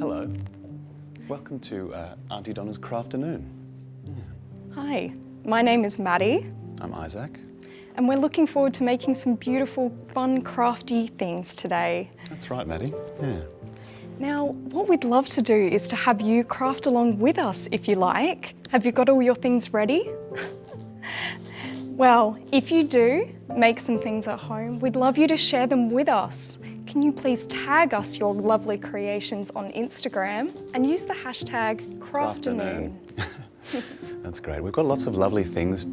Hello. Welcome to Aunty Donna's Crafternoon. Hi, my name is Maddie. I'm Isaac. And we're looking forward to making some beautiful, fun, crafty things today. That's right, Maddie. Yeah. Now, what we'd love to do is to have you craft along with us if you like. Have you got all your things ready? Well, if you do make some things at home, we'd love you to share them with us. Can you please tag us your lovely creations on Instagram and use the hashtag Crafternoon. That's great. We've got lots of lovely things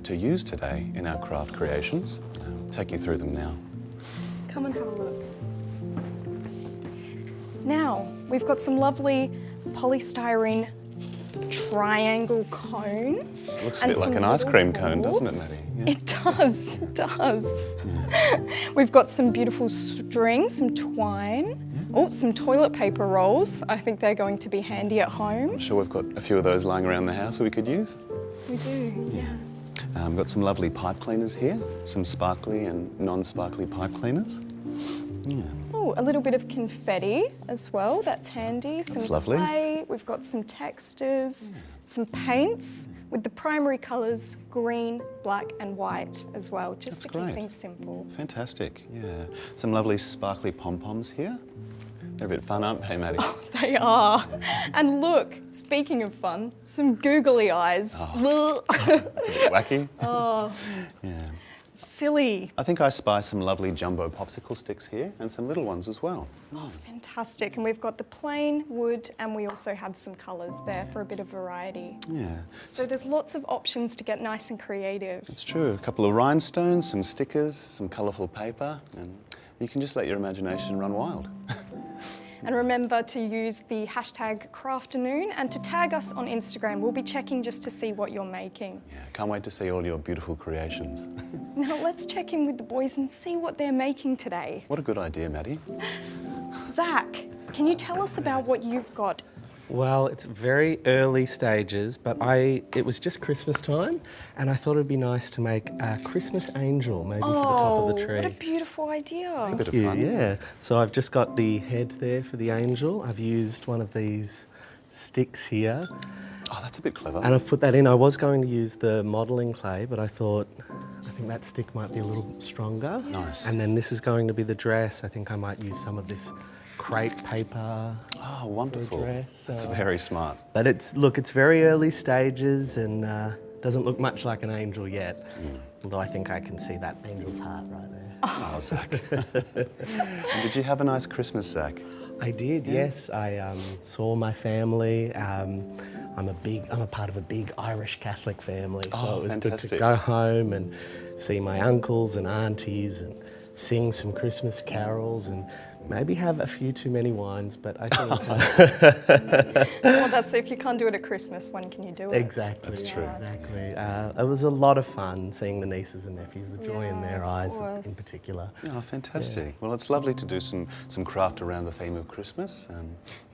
to use today in our craft creations. I'll take you through them now. Come and have a look. Now, we've got some lovely polystyrene triangle cones. It looks a bit like an ice cream cone, doesn't it, Maddie? Yeah. It does, it does. We've got some beautiful string, some twine, some toilet paper rolls. I think they're going to be handy at home. I'm sure we've got a few of those lying around the house that we could use. We do, yeah. We've got some lovely pipe cleaners here, some sparkly and non-sparkly pipe cleaners. Yeah. Oh, a little bit of confetti as well, that's handy. That's lovely. Clay, we've got some textures, some paints with the primary colours green, black and white as well, just to keep things simple. Fantastic, yeah. Some lovely sparkly pom-poms here. They're a bit fun, aren't they, Maddie? Oh, they are. And look, speaking of fun, some googly eyes. Oh, that's a bit wacky. Oh, yeah. silly. I think I spy some lovely jumbo popsicle sticks here and some little ones as well. Oh, fantastic. And we've got the plain wood and we also have some colours there for a bit of variety. Yeah. So there's lots of options to get nice and creative. It's true. A couple of rhinestones, some stickers, some colourful paper, and you can just let your imagination run wild. And remember to use the hashtag Crafternoon and to tag us on Instagram. We'll be checking just to see what you're making. Yeah, can't wait to see all your beautiful creations. Now let's check in with the boys and see what they're making today. What a good idea, Maddie. Zach, can you tell us about what you've got? Well, it's very early stages, but it was just Christmas time, and I thought it'd be nice to make a Christmas angel, maybe for the top of the tree. What a beautiful idea. It's a bit of fun. Yeah. So I've just got the head there for the angel. I've used one of these sticks here, Oh, that's a bit clever. and I've put that in. I was going to use the modelling clay, but I think that stick might be a little stronger. Nice. And then this is going to be the dress. I think I might use some of this crepe paper. Oh, wonderful. Dress, That's very smart. But it's very early stages and doesn't look much like an angel yet. Although I think I can see that angel's heart right there. Oh, Zach. And did you have a nice Christmas, Zach? I did, yes. I saw my family. I'm a part of a big Irish Catholic family, so it was good to go home and see my uncles and aunties and sing some Christmas carols and maybe have a few too many wines, but I think... Well, that's if you can't do it at Christmas, when can you do it? Exactly. That's true. Exactly. It was a lot of fun seeing the nieces and nephews, the joy in their eyes in particular. Oh, fantastic. Yeah. Well, it's lovely to do some craft around the theme of Christmas.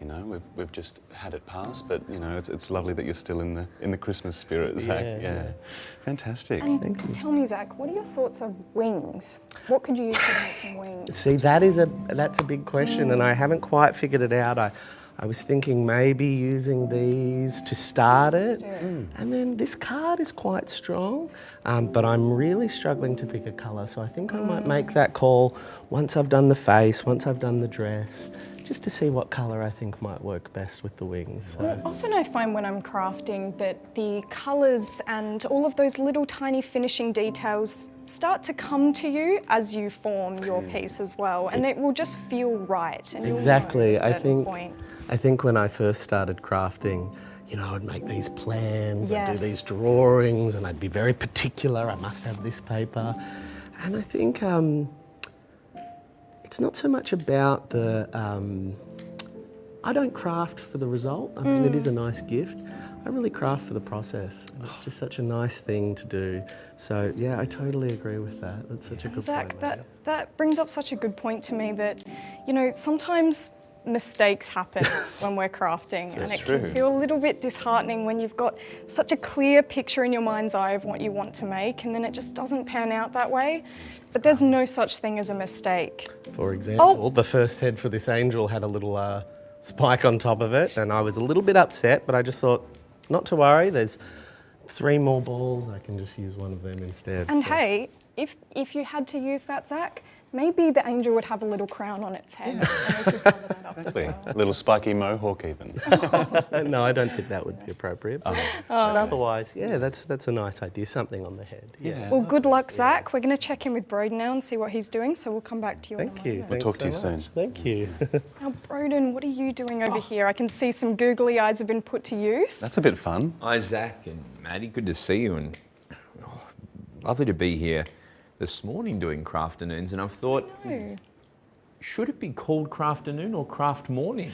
You know, we've just had it pass, but you know, it's lovely that you're still in the Christmas spirit, Zach. Yeah. Fantastic. And tell me, Zach, what are your thoughts of wings? What could you use to make some wings? See, that's a big question, and I haven't quite figured it out. I was thinking maybe using these to start it, and then this card is quite strong, but I'm really struggling to pick a colour, so I think I might make that call once I've done the face, once I've done the dress, just to see what colour I think might work best with the wings. So. Well, often I find when I'm crafting that the colours and all of those little tiny finishing details start to come to you as you form your piece as well, and it will just feel right. And exactly. You'll know at a certain point. I think when I first started crafting, you know, I'd make these plans, I'd do Yes. these drawings, and I'd be very particular. I must have this paper. And I think it's not so much about the... I don't craft for the result. I mean, it is a nice gift. I really craft for the process. It's just such a nice thing to do. So, yeah, I totally agree with that. That's such a good Zach, point. that brings up such a good point to me that, you know, sometimes mistakes happen when we're crafting, and it can feel a little bit disheartening when you've got such a clear picture in your mind's eye of what you want to make, and then it just doesn't pan out that way. But there's no such thing as a mistake. For example, the first head for this angel had a little spike on top of it, and I was a little bit upset, but I just thought, not to worry, there's 3 more balls, I can just use one of them instead. And hey, if you had to use that, Zach, maybe the angel would have a little crown on its head. And we could cover that up as Exactly. well. A little spiky mohawk even. No, I don't think that would be appropriate. But otherwise, yeah, that's a nice idea. Something on the head. Yeah. Well, good luck, Zach. We're going to check in with Broden now and see what he's doing, so we'll come back to you in a Thank you. moment. We'll talk to you so soon. much. Thank you. Now, Broden, what are you doing over here? I can see some googly eyes have been put to use. That's a bit fun. Hi, Zach and Maddie. Good to see you, and lovely to be here this morning doing Crafternoons. And I've thought, should it be called Crafternoon or Craft Morning?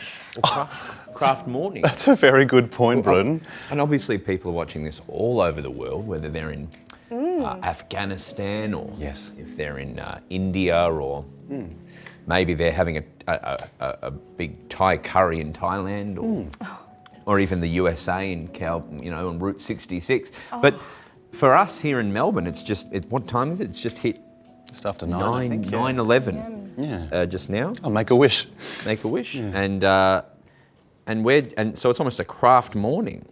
Or Craft Morning? That's a very good point, Broden. And obviously people are watching this all over the world, whether they're in Afghanistan or Yes. if they're in India, or maybe they're having a big Thai curry in Thailand, or even the USA in on Route 66. But for us here in Melbourne, it's just, what time is it? It's just hit Just after 9, I think. 9:11 Yeah. just now. I'll make a wish. Make a wish. And so it's almost a craft morning,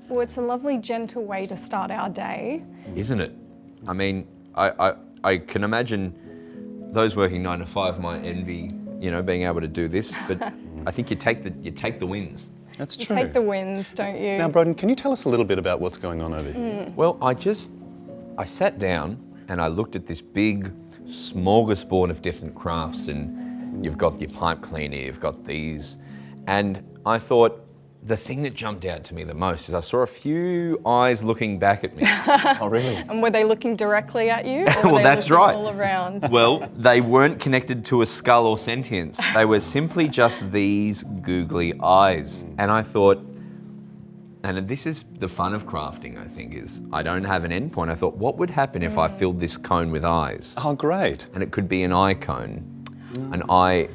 Well, it's a lovely, gentle way to start our day. isn't it? I mean, I can imagine those working 9 to 5 might envy, being able to do this, but I think you take the wins. That's You true. take the wins, don't you? Now, Broden, can you tell us a little bit about what's going on over here? Well, I sat down and I looked at this big smorgasbord of different crafts, and you've got your pipe cleaner, you've got these, and I thought the thing that jumped out to me the most is I saw a few eyes looking back at me. Oh, really? And were they looking directly at you? Or Well, were they that's looking right. all around? Well, they weren't connected to a skull or sentience. They were simply just these googly eyes. And I thought, and this is the fun of crafting, I think, is I don't have an end point. I thought, what would happen if I filled this cone with eyes? Oh, great. And it could be an eye cone, an eye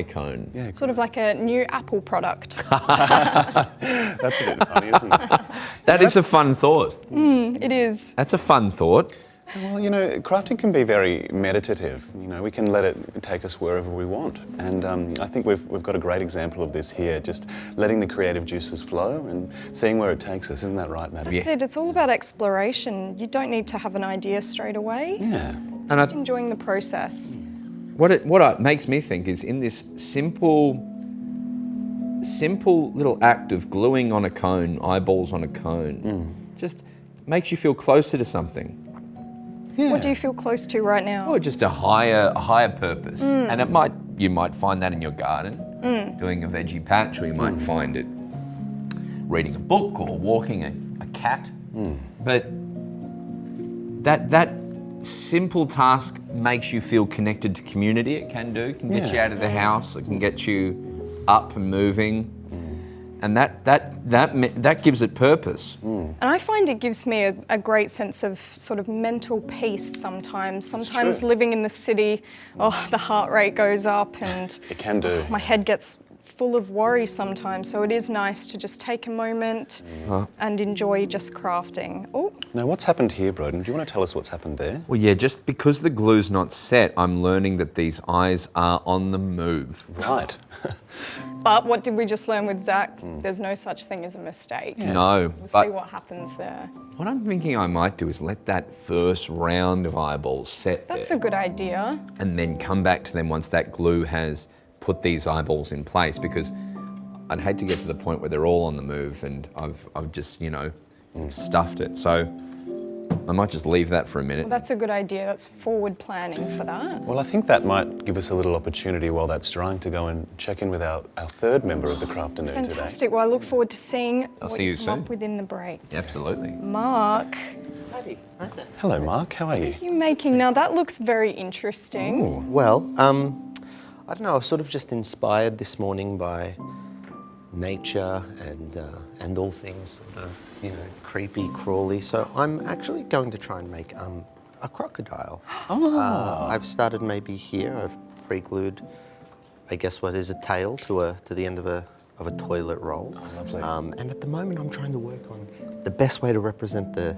cone. Yeah, Sort of like a new Apple product. that's a bit funny, isn't it? That is a fun thought. It is. That's a fun thought. Well, crafting can be very meditative. We can let it take us wherever we want. And I think we've got a great example of this here, just letting the creative juices flow and seeing where it takes us. Isn't that right, Maddie? That's it. It's all about exploration. You don't need to have an idea straight away. Yeah. Just enjoying the process. What it makes me think is in this simple little act of gluing on a cone, eyeballs on a cone, just makes you feel closer to something. Yeah. What do you feel close to right now? Or just a higher purpose. And you might find that in your garden, doing a veggie patch, or you might find it reading a book or walking a cat. But that simple task makes you feel connected to community. It can get you out of the house. It can get you up and moving, and that gives it purpose. And I find it gives me a great sense of sort of mental peace sometimes. Sometimes true. living in the city, the heart rate goes up and It can do. my head gets full of worry sometimes. So it is nice to just take a moment and enjoy just crafting. Oh, Now, what's happened here, Broden? Do you want to tell us what's happened there? Well, yeah, just because the glue's not set, I'm learning that these eyes are on the move. Right. but what did we just learn with Zach? There's no such thing as a mistake. No, We'll but see what happens there. what I'm thinking I might do is let that first round of eyeballs set That's there, a good idea. and then come back to them once that glue has put these eyeballs in place, because I'd hate to get to the point where they're all on the move and I've just, stuffed it. So I might just leave that for a minute. That's a good idea. That's forward planning for that. Well, I think that might give us a little opportunity while that's drying to go and check in with our third member of the Crafternoon today. Fantastic. Well, I look forward to seeing what see you you come soon. up with in the break. Absolutely. Mark, Hello, Mark. How are you? what are you making now? That looks very interesting. Well, I don't know, I was sort of just inspired this morning by nature and all things sort of, creepy, crawly. So I'm actually going to try and make a crocodile. I've started maybe here. I've pre-glued, I guess, what is a tail to the end of a toilet roll. Oh, lovely. And at the moment, I'm trying to work on the best way to represent the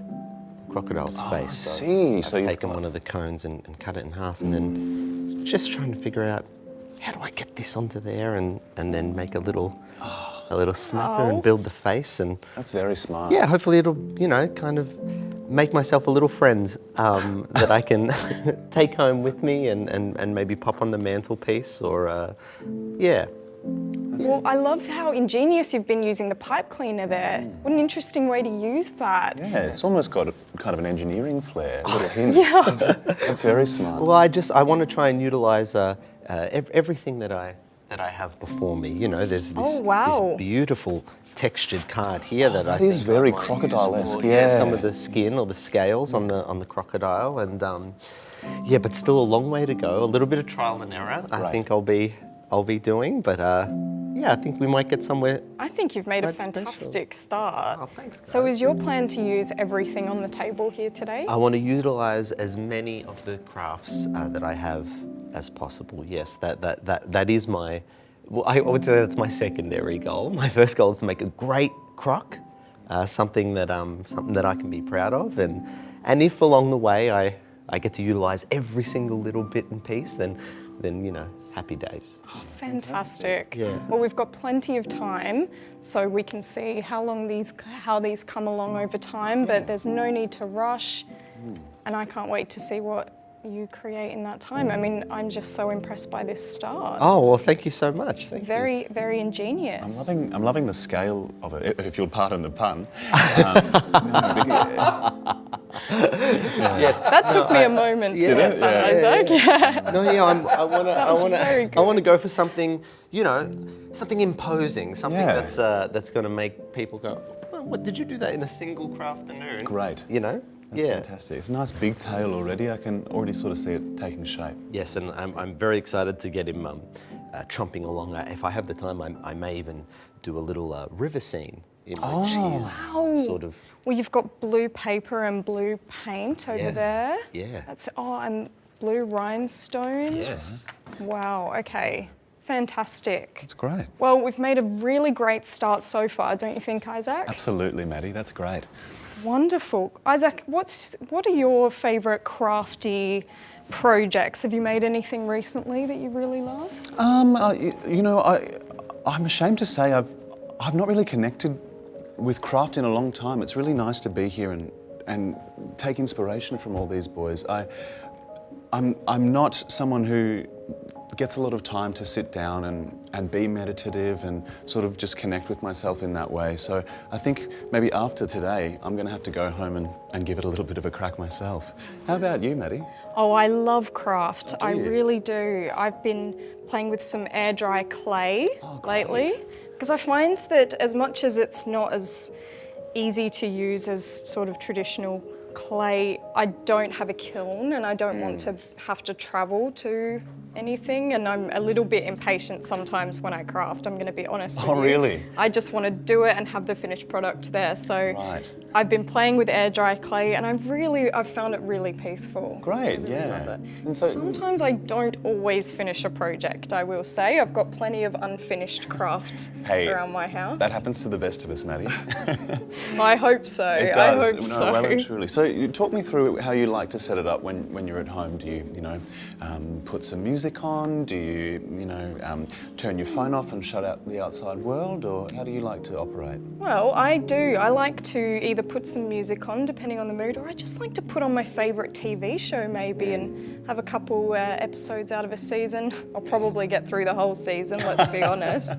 crocodile's face. I see. So I've you've taken one of the cones and cut it in half, and then just trying to figure out how do I get this onto there and then make a little a little snapper and build the face, and That's very smart. yeah, hopefully it'll, you know, kind of make myself a little friend that I can take home with me and maybe pop on the mantelpiece or, yeah. Well, I love how ingenious you've been using the pipe cleaner there. What an interesting way to use that. Yeah, it's almost got a kind of an engineering flair, a little hint. Yeah. That's very smart. Well, I want to try and utilise everything that I have before me. You know, there's this, this beautiful textured card here that I think is very crocodile-esque. Yeah, some of the skin or the scales on the crocodile, and yeah, but still a long way to go. A little bit of trial and error. I think I'll be doing, but yeah, I think we might get somewhere. I think you've made a fantastic start. Oh, thanks, guys. So is your plan to use everything on the table here today? I want to utilise as many of the crafts that I have as possible. Yes, that is my. Well, I would say that's my secondary goal. My first goal is to make a great crock, something that I can be proud of, and if along the way I get to utilise every single little bit and piece, then you know, happy days. Oh, fantastic. Yeah. Well, we've got plenty of time, so we can see how these come along over time, but there's no need to rush. And I can't wait to see what you create in that time. I mean, I'm just so impressed by this start. Oh, well, thank you so much. Thank Very, very ingenious. I'm loving the scale of it, if you'll pardon the pun. Yes, that took me a moment to get that, Isaac. Yeah. No, yeah, I want to go for something, you know, something imposing, something that's going to make people go, oh, what, did you do that in a single Crafternoon? Great. You know? That's fantastic. It's a nice big tail already. I can already sort of see it taking shape. Yes, and I'm very excited to get him chomping along. If I have the time, I may even do a little river scene in which he's sort of. Well, you've got blue paper and blue paint over there. Yeah. That's and blue rhinestones. Yes. Wow. Okay. Fantastic. That's great. Well, we've made a really great start so far, don't you think, Isaac? Absolutely, Maddie. That's great. Wonderful. Isaac, what are your favourite crafty projects? Have you made anything recently that you really love? You know, I'm ashamed to say I've not really connected with craft in a long time. It's really nice to be here and take inspiration from all these boys. I'm not someone who gets a lot of time to sit down and be meditative and sort of just connect with myself in that way. So I think maybe after today, I'm going to have to go home and give it a little bit of a crack myself. How about you, Maddie? Oh, I love craft. Oh, I really do. I've been playing with some air dry clay lately because I find that as much as it's not as easy to use as sort of traditional clay, I don't have a kiln and I don't want to have to travel to anything, and I'm a little bit impatient sometimes when I craft, I'm going to be honest with you. Oh, really? I just want to do it and have the finished product there. So I've been playing with air dry clay and I've found it really peaceful. Great, I really love it. And so, sometimes I don't always finish a project, I will say. I've got plenty of unfinished craft around my house. That happens to the best of us, Maddie. I hope so. It does. I hope so. Well and truly. So you talk me through how you like to set it up when you're at home. Do you put some music on? Do you turn your phone off and shut out the outside world, or how do you like to operate? Well, I do. I like to either put some music on, depending on the mood, or I just like to put on my favourite TV show maybe and have a couple episodes out of a season. I'll probably get through the whole season, let's be honest.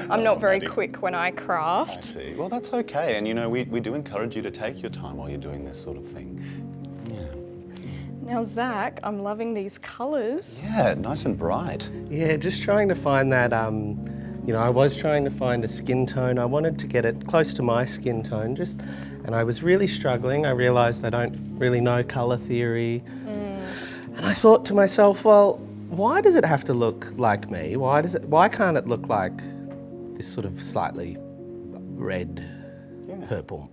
I'm not very quick when I craft. I see. Well, that's okay. And we do encourage you to take your time while you're doing this sort of thing. Now, Zach, I'm loving these colours. Yeah, nice and bright. Yeah, just trying to find that, I was trying to find a skin tone. I wanted to get it close to my skin tone, and I was really struggling. I realised I don't really know colour theory. And I thought to myself, well, why does it have to look like me? Why can't it look like this sort of slightly red, purple?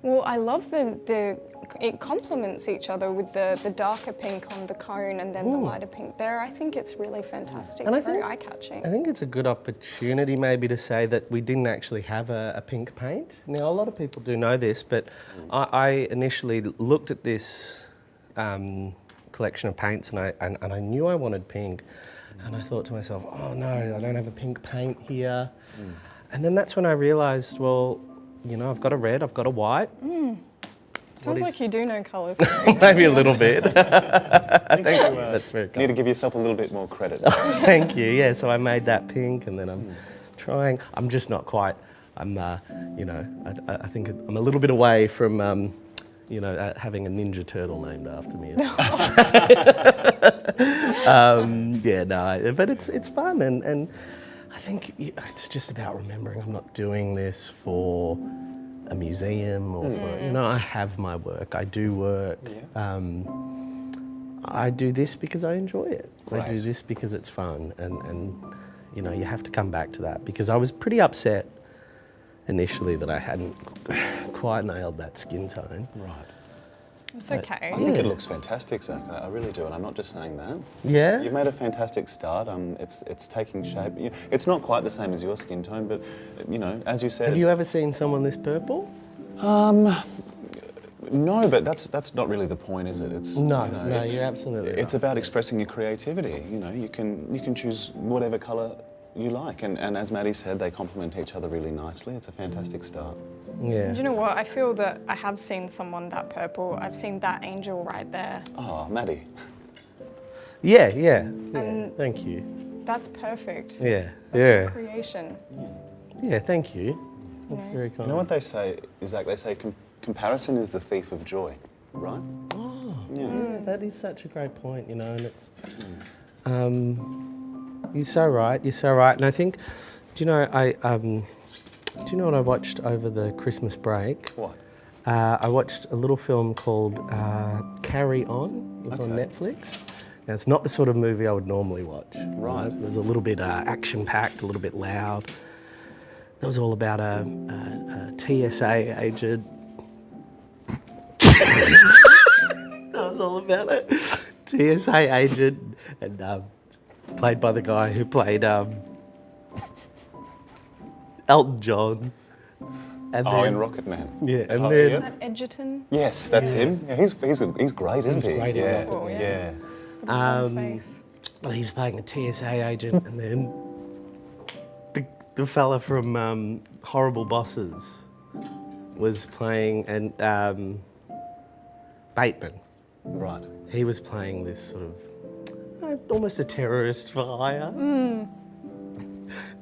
Well, I love it complements each other with the darker pink on the cone and then the lighter pink there. I think it's really fantastic. It's very eye-catching. I think it's a good opportunity maybe to say that we didn't actually have a pink paint. Now, a lot of people do know this, but I initially looked at this collection of paints and I knew I wanted pink. And I thought to myself, oh no, I don't have a pink paint here. And then that's when I realised, well, you know, I've got a red, I've got a white. Sounds like you do know colour theory. Maybe a little bit. Thank you. That's very You need to give yourself a little bit more credit. Thank you. Yeah, so I made that pink, and then I'm trying. I'm just not quite. I'm, you know, I think I'm a little bit away from, you know, having a Ninja Turtle named after me. Yeah, no, but it's fun, and I think it's just about remembering I'm not doing this for a museum or for, you know, I have my work. I do work. Yeah. I do this because I enjoy it. I do Right. this because it's fun, and you know, you have to come back to that, because I was pretty upset initially that I hadn't quite nailed that skin tone. Right. It's okay. I think it looks fantastic, Zach. I really do, and I'm not just saying that. Yeah? You've made a fantastic start. It's taking shape. It's not quite the same as your skin tone, but you know, as you said. Have you ever seen someone this purple? No, but that's not really the point, is it? It's No, you know, no, it's- you're absolutely It's right. about expressing your creativity. You know, you can choose whatever colour you like, and as Maddie said, they complement each other really nicely. It's a fantastic start. Yeah. Do you know what? I feel that I have seen someone that purple. I've seen that angel right there. Oh, Maddie. Yeah, yeah. And- Thank you. That's perfect. Yeah, That's yeah. your creation. Yeah, thank you. That's Yeah. very kind. You know what they say, Zach? They say comparison is the thief of joy, right? Oh, Yeah. yeah, that is such a great point, you know, and it's... you're so right, you're so right. And I think, do you know, do you know what I watched over the Christmas break? What? I watched a little film called Carry On. It was on Okay. Netflix. Now, it's not the sort of movie I would normally watch. Right. It was a little bit action-packed, a little bit loud. It was all about a TSA agent. That was all about it. TSA agent, and played by the guy who played Elton John. And Oh, then- in Rocket Man. Yeah, and Oh, then... yeah. That Edgerton. Yes, that's him. Yeah, he's great, isn't he? great in Yeah, Rocket Man. yeah. Got a long face. Well, he's playing a TSA agent, and then the fella from Horrible Bosses was playing, and Bateman. Right. He was playing this sort of almost a terrorist for hire.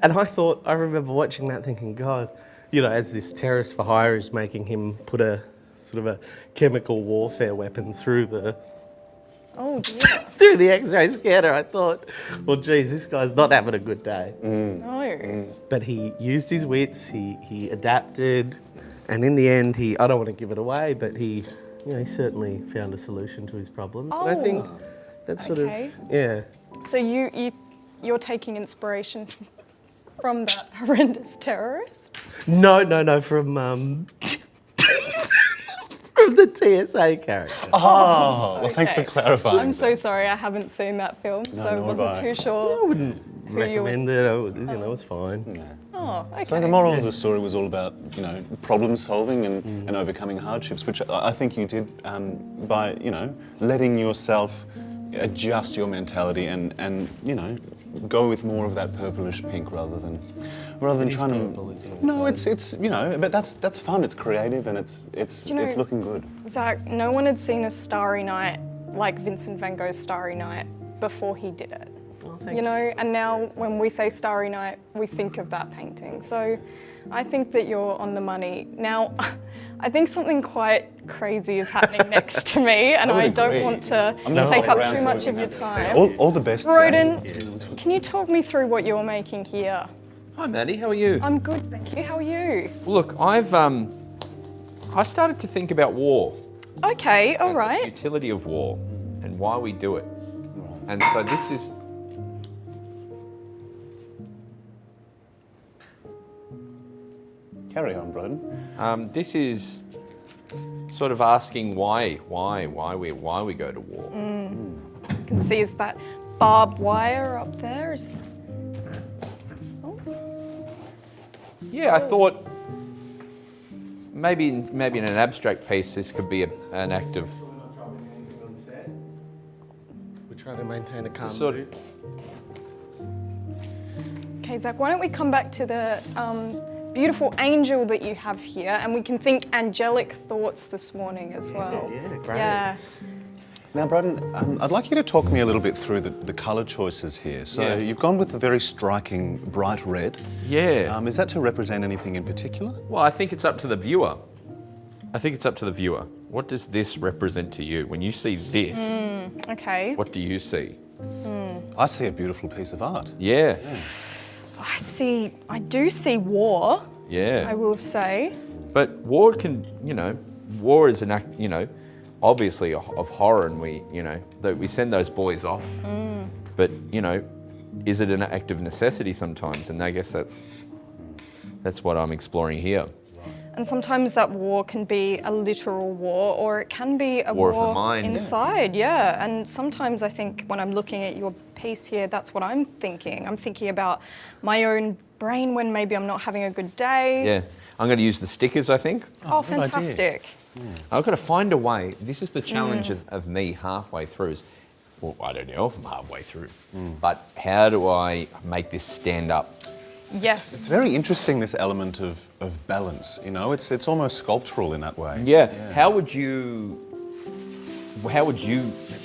And I remember watching that thinking, God, you know, as this terrorist for hire is making him put a sort of a chemical warfare weapon through the Oh dear. through the X-ray scanner, I thought, well, geez, this guy's not having a good day. No. But he used his wits, he adapted, and in the end, I don't want to give it away, but he certainly found a solution to his problems. And I think that's sort of, Okay. yeah. So you're taking inspiration from that horrendous terrorist? No, from from the TSA character. Oh, well, thanks for Okay. clarifying. I'm so sorry, I haven't seen that film, so I nor wasn't have I. too sure. I wouldn't Who you- recommend it. It was fine. Yeah. Oh, okay. So the moral of the story was all about, problem solving and overcoming hardships, which I think you did by, letting yourself adjust your mentality and go with more of that purplish pink rather than trying purple, to. isn't it? No, it's but that's fun. It's creative and it's you know- it's looking good. Zach, no one had seen a Starry Night like Vincent van Gogh's Starry Night before he did it. thank You know, and now when we say Starry Night, we think of that painting. So I think that you're on the money. Now, I think something quite crazy is happening next to me, and I would don't agree. want to I'm gonna take hop up around too so much we of can your have- time. All the best. Zach. Roden, can you talk me through what you're making here? Hi, Maddie. How are you? I'm good, thank you. How are you? Look, I started to think about war. Okay, all and the right. utility of war and why we do it. And so this is. Carry on, Broden. This is sort of asking why we go to war. I can see is that barbed wire up there. Yeah, I thought maybe in an abstract piece this could be an act of We try to maintain a calm sort mood. Okay, Zach, why don't we come back to the beautiful angel that you have here, and we can think angelic thoughts this morning as well. Yeah, great. Yeah. Now, Broden, I'd like you to talk me a little bit through the colour choices here. So Yeah. you've gone with a very striking bright red. Yeah. Is that to represent anything in particular? Well, I think it's up to the viewer. What does this represent to you? When you see this, Okay. what do you see? I see a beautiful piece of art. Yeah. I do see war, Yeah. I will say. But war can, war is an act, obviously of horror, and we send those boys off. But, is it an act of necessity sometimes? And I guess that's what I'm exploring here. And sometimes that war can be a literal war, or it can be a War war of the mind. inside, yeah. And sometimes I think when I'm looking at your piece here, that's what I'm thinking. I'm thinking about my own brain when maybe I'm not having a good day. Yeah. I'm going to use the stickers, I think. Oh, good idea. fantastic. I've got to find a way. This is the challenge of me halfway through. Well, I don't know if I'm halfway through, but how do I make this stand up? It's Yes. very interesting, this element of balance, it's almost sculptural in that way. Yeah. How would you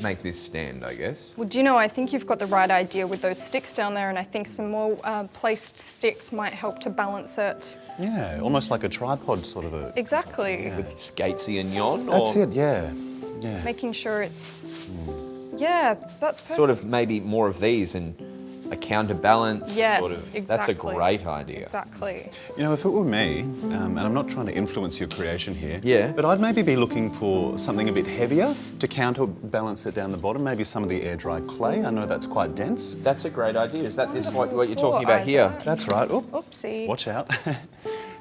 make this stand, I guess? Well, do you know, I think you've got the right idea with those sticks down there, and I think some more placed sticks might help to balance it. Yeah, almost like a tripod sort of a... Exactly. With Skatesy and Yon? That's or it, yeah. Yeah. Making sure it's... Yeah, that's perfect. Sort of maybe more of these and a counterbalance. Yes, sort of. exactly. That's a great idea. Exactly. If it were me, and I'm not trying to influence your creation here, Yeah. but I'd maybe be looking for something a bit heavier to counterbalance it down the bottom, maybe some of the air-dried clay. I know that's quite dense. That's a great idea. Is that this what you're Poor talking about here? Isaac. That's right. Oh, Oopsie. watch out.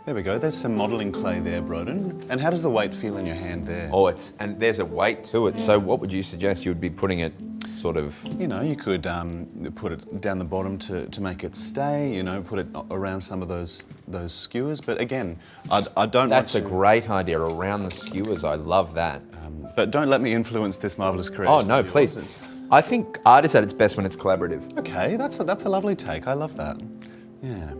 There we go. There's some modelling clay there, Broden. And how does the weight feel in your hand there? Oh, and there's a weight to it. So what would you suggest you would be putting it sort of? You could put it down the bottom to make it stay. Put it around some of those skewers. But again, I don't. That's a want to, great idea around the skewers. I love that. But don't let me influence this marvellous creation. Oh no, of yours. please. It's- I think art is at its best when it's collaborative. Okay, that's a lovely take. I love that. Yeah.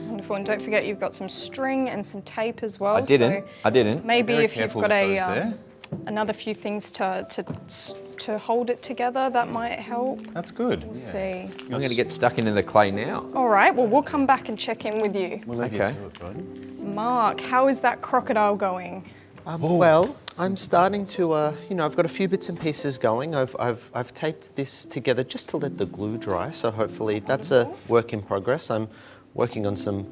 Wonderful. And don't forget you've got some string and some tape as well. I didn't. So maybe Very if you've careful got with those there. another few things to hold it together, that might help. That's good. We'll see. I'm going to get stuck into the clay now. All right, well, we'll come back and check in with you. We'll leave Okay. you to it, Broden. Mark, how is that crocodile going? Well, I'm starting to, I've got a few bits and pieces going. I've taped this together just to let the glue dry, so hopefully that's a work in progress. I'm working on some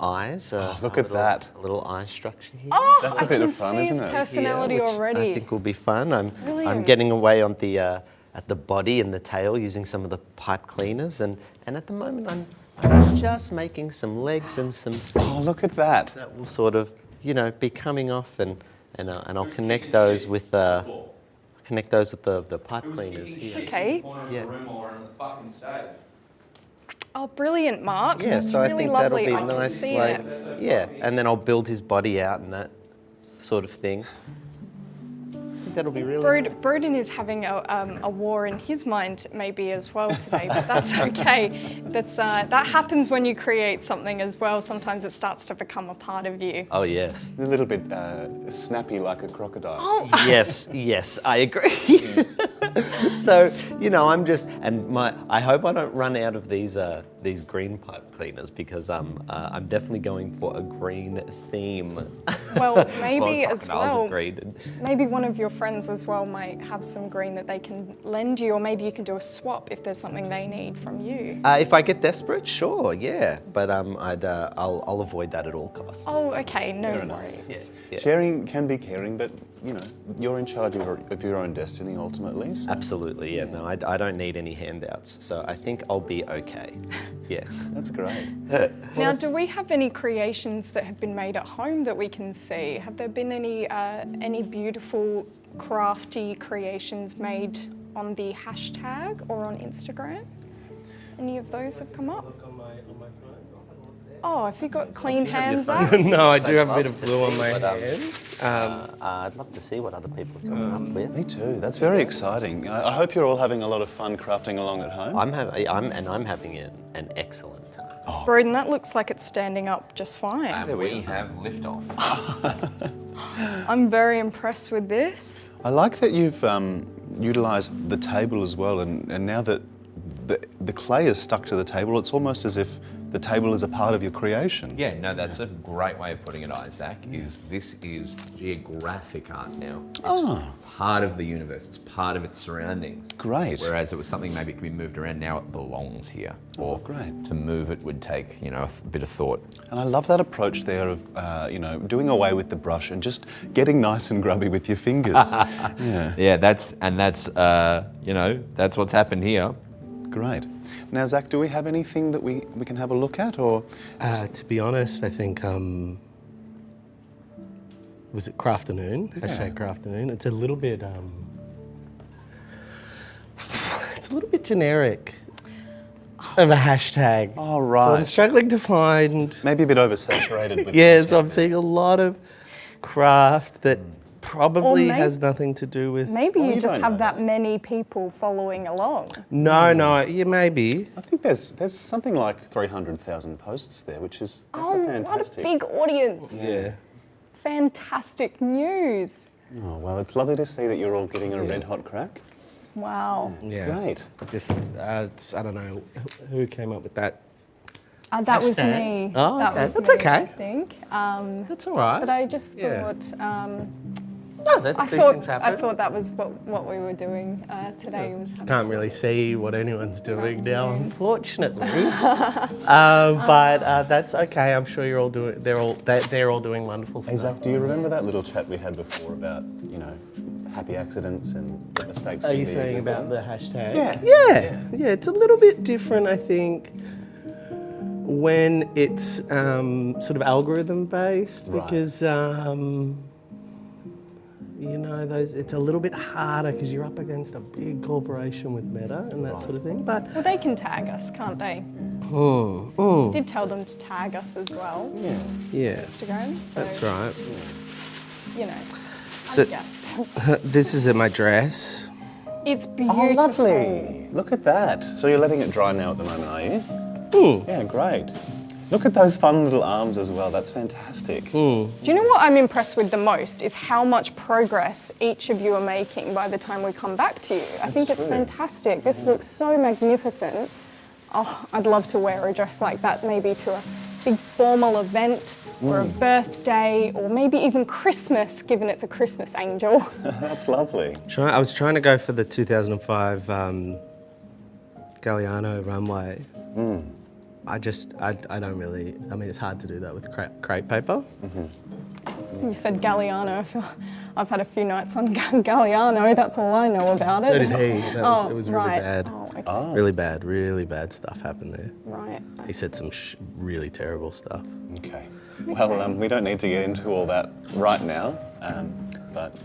eyes. Look at that. A little eye structure here. Oh, That's a I bit can of fun, see his isn't it? personality which already. I think will be fun. I'm Brilliant. getting away on the at the body and the tail using some of the pipe cleaners, and at the moment I'm just making some legs and some feet Oh, look at that. that will sort of be coming off, and I'll connect those with the pipe cleaners here. Okay. Yeah. Oh, brilliant, Mark. Yeah, That's so I really think lovely. that'll be I can nice, see like, it. yeah, and then I'll build his body out and that sort of thing. I think that'll be really nice. Broden is having a war in his mind maybe as well today, but that's okay. That happens when you create something as well. Sometimes it starts to become a part of you. Oh yes. A little bit snappy like a crocodile. Oh, Yes, I agree. So, I'm just, I hope I don't run out of these green pipe cleaners, because I'm definitely going for a green theme. well, maybe as crocodiles are well. green and- Maybe one of your friends as well might have some green that they can lend you, or maybe you can do a swap if there's something they need from you. If I get desperate, sure, yeah, but I'll avoid that at all costs. Oh, okay, no Fair enough. worries. Yeah. Sharing can be caring, but you're in charge of your own destiny ultimately. So. Absolutely, yeah. No, I don't need any handouts, so I think I'll be okay. Yeah. That's great. Now, do we have any creations that have been made at home that we can see? Have there been any beautiful crafty creations made on the hashtag or on Instagram? Any of those have come up? Oh, have you got clean hands up? No, I do have a I'd bit love of to glue on see my what, hands. I'd love to see what other people are coming up with. Me too. That's very exciting. I hope you're all having a lot of fun crafting along at home. I'm having an excellent time. Broden, that looks like it's standing up just fine. And we have liftoff. I'm very impressed with this. I like that you've utilised the table as well, and now that the clay is stuck to the table, it's almost as if the table is a part of your creation. Yeah, no, that's a great way of putting it, Isaac. This is geographic art now. It's part of the universe. It's part of its surroundings. Great. Whereas it was something maybe it can be moved around. Now it belongs here. Or great. to move it would take a bit of thought. And I love that approach there of doing away with the brush and just getting nice and grubby with your fingers. Yeah, that's what's happened here. Great. Now, Zach, do we have anything that we can have a look at, or? To be honest, I think, was it Crafternoon? Hashtag Crafternoon. It's a little bit, generic of a hashtag. Oh, right. So I'm struggling to find. Maybe a bit oversaturated with Yeah, so I'm seeing a lot of craft that probably has nothing to do with. Maybe you just don't have know that many people following along. No, yeah, maybe. I think there's something like 300,000 posts there, that's a fantastic. What a big audience. Yeah. Fantastic news. Oh, well, it's lovely to see that you're all getting a red hot crack. Wow. Yeah. Great. Just, I don't know who came up with that. That was Hashtag. me. Oh, That okay. was That's me, okay. I think. That's all right. But I just Yeah. thought, No, these things happen. I thought that was what we were doing today. Was Can't really see what anyone's doing now, unfortunately. But that's okay. I'm sure you're all doing. They're all doing wonderful Hey, stuff. Zach, do you remember that little chat we had before about, happy accidents and what mistakes Are can you be a saying good about thing? the hashtag? Yeah. It's a little bit different, I think, when it's sort of algorithm based, Right. because it's a little bit harder because you're up against a big corporation with Meta and that sort of thing. But well, they can tag us, can't they? Did tell them to tag us as well. yeah, Instagram. So, that's right. I'm So- a guest. This is my dress. It's beautiful. Oh, lovely. Look at that. So you're letting it dry now at the moment, are you? Yeah, great. Look at those fun little arms as well. That's fantastic. Do you know what I'm impressed with the most is how much progress each of you are making by the time we come back to you. I think it's true. fantastic. This looks so magnificent. Oh, I'd love to wear a dress like that, maybe to a big formal event or a birthday or maybe even Christmas, given it's a Christmas angel. That's lovely. I was trying to go for the 2005 Galliano runway. I don't really. I mean, it's hard to do that with crepe paper. You said Galliano. I feel I've had a few nights on Galliano. That's all I know about it. So did he. It was really right. bad. Oh, okay. Really bad stuff happened there. Right. He said some really terrible stuff. Okay. Well, we don't need to get into all that right now, but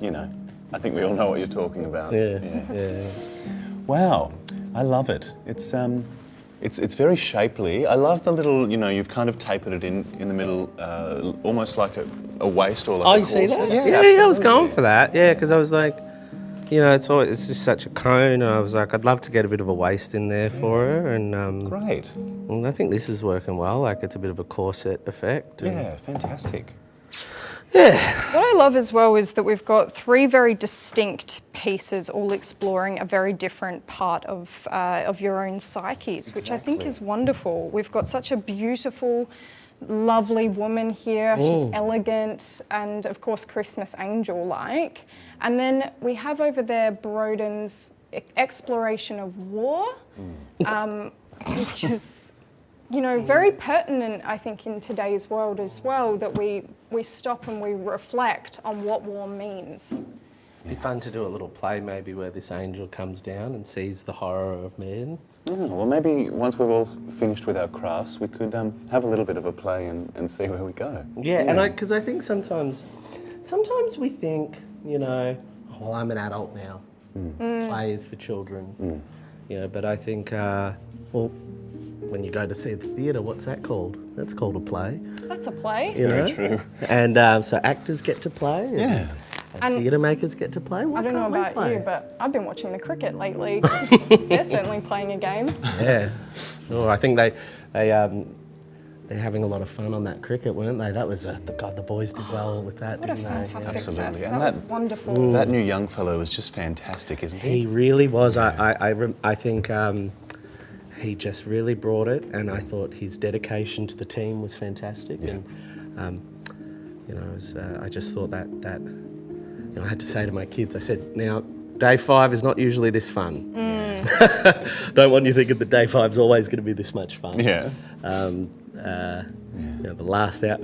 I think we all know what you're talking about. Yeah. Wow, I love it. It's very shapely. I love the little, you've kind of tapered it in the middle, almost like a waist or like a You see corset. that? Yeah, I was going absolutely. for that. Yeah, because I was like, it's just such a cone, and I was like, I'd love to get a bit of a waist in there for her, and Great. and I think this is working well. Like it's a bit of a corset effect. and- Yeah, fantastic. What I love as well is that we've got three very distinct pieces, all exploring a very different part of your own psyches, which I think is wonderful. We've got such a beautiful, lovely woman here. She's elegant and, of course, Christmas angel-like. And then we have over there Broden's exploration of war, which is very pertinent, I think, in today's world as well, that we stop and we reflect on what war means. It'd be fun to do a little play maybe where this angel comes down and sees the horror of men. Well, maybe once we've all finished with our crafts, we could have a little bit of a play and see where we go. Yeah, and because I think sometimes we think, well, I'm an adult now. Play is for children. But I think, when you go to see the theatre, what's that called? That's called a play. That's a play. Very true. And so actors get to play. And theatre makers get to play. Why I don't know can't we about play? you, but I've been watching the cricket lately. They're certainly playing a game. Yeah. Sure. I think they they're having a lot of fun on that cricket, weren't they? That was God. The boys did well with that, What a didn't they? fantastic Absolutely. test. And That was wonderful. That new young fellow is just fantastic, isn't he? He really was. I think he just really brought it, and I thought his dedication to the team was fantastic. Yeah. And I just thought that I had to say to my kids, I said, now day 5 is not usually this fun. Don't want you thinking that day 5 is always going to be this much fun. Yeah. The last out,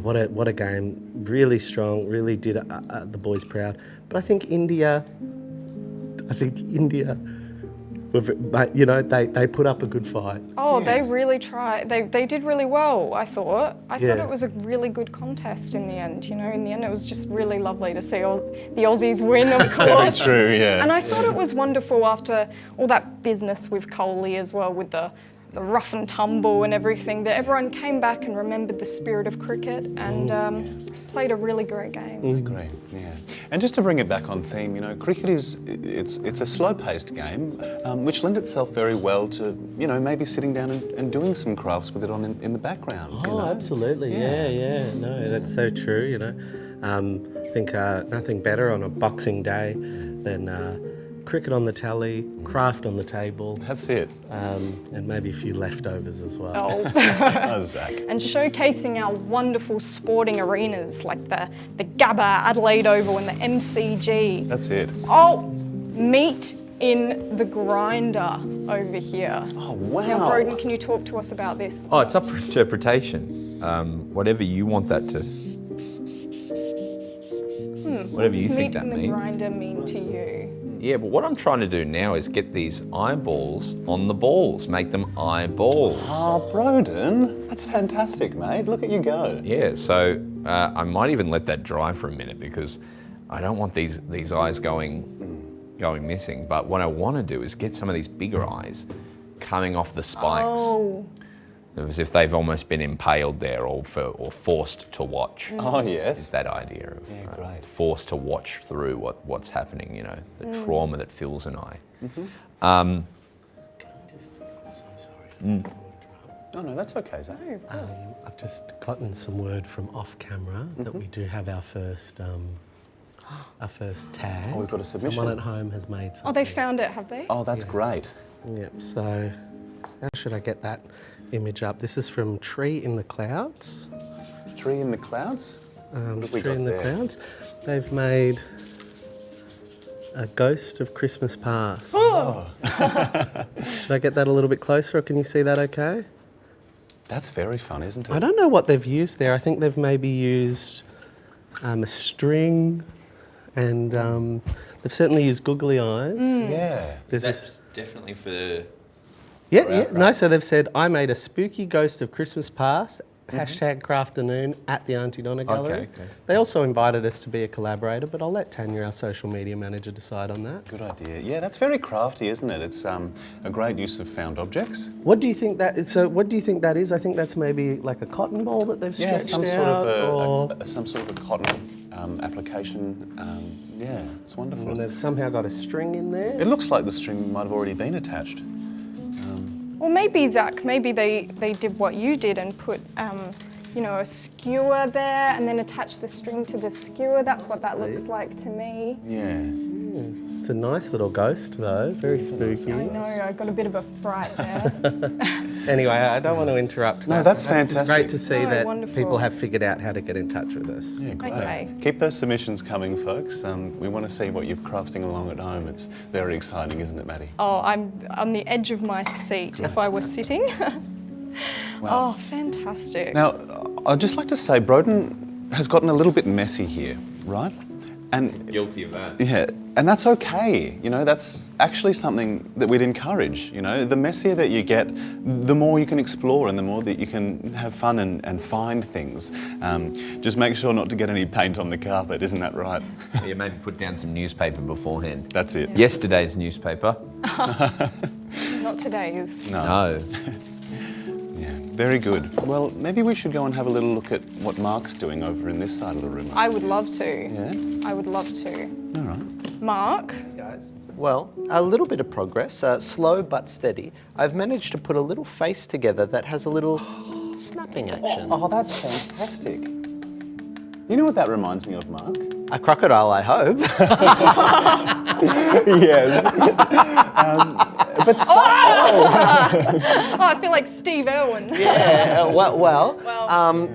what a game. Really strong, really did the boys proud. But I think India, they put up a good fight. Oh, they really tried. They did really well, I thought. I thought Yeah. it was a really good contest in the end. In the end, it was just really lovely to see all the Aussies win, of course. Very true, yeah. And I thought it was wonderful after all that business with Coley as well, with the rough and tumble and everything, that everyone came back and remembered the spirit of cricket and played a really great game. I agree, yeah. And just to bring it back on theme, cricket it's a slow-paced game, which lends itself very well to, maybe sitting down and doing some crafts with it on in the background. Oh, absolutely, yeah. No, that's so true, I think nothing better on a Boxing Day than cricket on the telly, craft on the table. That's it. And maybe a few leftovers as well. Oh. Oh, Zach. And showcasing our wonderful sporting arenas like the Gabba, Adelaide Oval and the MCG. That's it. Oh, meet in the grinder over here. Oh, wow. Now, Broden, can you talk to us about this? Oh, it's up for interpretation. Whatever you want that to... Whatever you think that meet in the means. grinder mean to you? Yeah, but what I'm trying to do now is get these eyeballs on the balls, make them eyeballs. Oh, Broden, that's fantastic, mate. Look at you go. Yeah, so I might even let that dry for a minute because I don't want these eyes going missing. But what I want to do is get some of these bigger eyes coming off the spikes. Oh. As if they've almost been impaled there or forced to watch. Oh, Is yes. that idea of great. forced to watch through what's happening, the trauma that fills an eye. Oh, no, that's okay, Zach. Oh, of course. I've just gotten some word from off camera that we do have our first tag. Oh, we've got a submission. Someone at home has made something. Oh, they found it, have they? Oh, that's great. Yep, so how should I get that image up? This is from Tree in the Clouds. Tree in the clouds? What have we Tree got in the there? Clouds. They've made a ghost of Christmas past. Oh. Should I get that a little bit closer, or can you see that okay? That's very fun, isn't it? I don't know what they've used there. I think they've maybe used a string, and they've certainly used googly eyes. Yeah. There's this, definitely for... no, so they've said, I made a spooky ghost of Christmas past, hashtag Crafternoon at the Aunty Donna Gallery. Okay. They also invited us to be a collaborator, but I'll let Tanya, our social media manager, decide on that. Good idea. Yeah, that's very crafty, isn't it? It's a great use of found objects. What do you think that is? So what do you think that is? I think that's maybe like a cotton ball that they've Yeah, stretched some out, sort of some sort of a cotton application. Yeah, it's wonderful. and they've somehow got a string in there. It looks like the string might have already been attached. Or maybe, Zach, maybe they did what you did and put, a skewer there and then attach the string to the skewer. That's what that looks like to me. Yeah. It's a nice little ghost though, very spooky. I know, I got a bit of a fright there. Anyway, I don't want to interrupt No, that. that's It's fantastic. great to see No, that wonderful. people have figured out how to get in touch with us. Yeah, great. Okay. Keep those submissions coming, folks. We want to see what you're crafting along at home. It's very exciting, isn't it, Maddie? Oh, I'm on the edge of my seat if I were sitting. Wow. Oh, fantastic. Now, I'd just like to say, Broden has gotten a little bit messy here, right? And Guilty of that. yeah, and that's okay. That's actually something that we'd encourage. The messier that you get, the more you can explore and the more that you can have fun and find things. Just make sure not to get any paint on the carpet, isn't that right? Yeah, maybe put down some newspaper beforehand. That's it. Yesterday's newspaper. Not today's. No. Yeah, very good. Well, maybe we should go and have a little look at what Mark's doing over in this side of the room. I would love to. Yeah? I would love to. All right. Mark, Guys? well, a little bit of progress, slow but steady. I've managed to put a little face together that has a little snapping action. Oh, that's fantastic. You know what that reminds me of, Mark? A crocodile, I hope. Yes. But Oh, I feel like Steve Irwin. Yeah,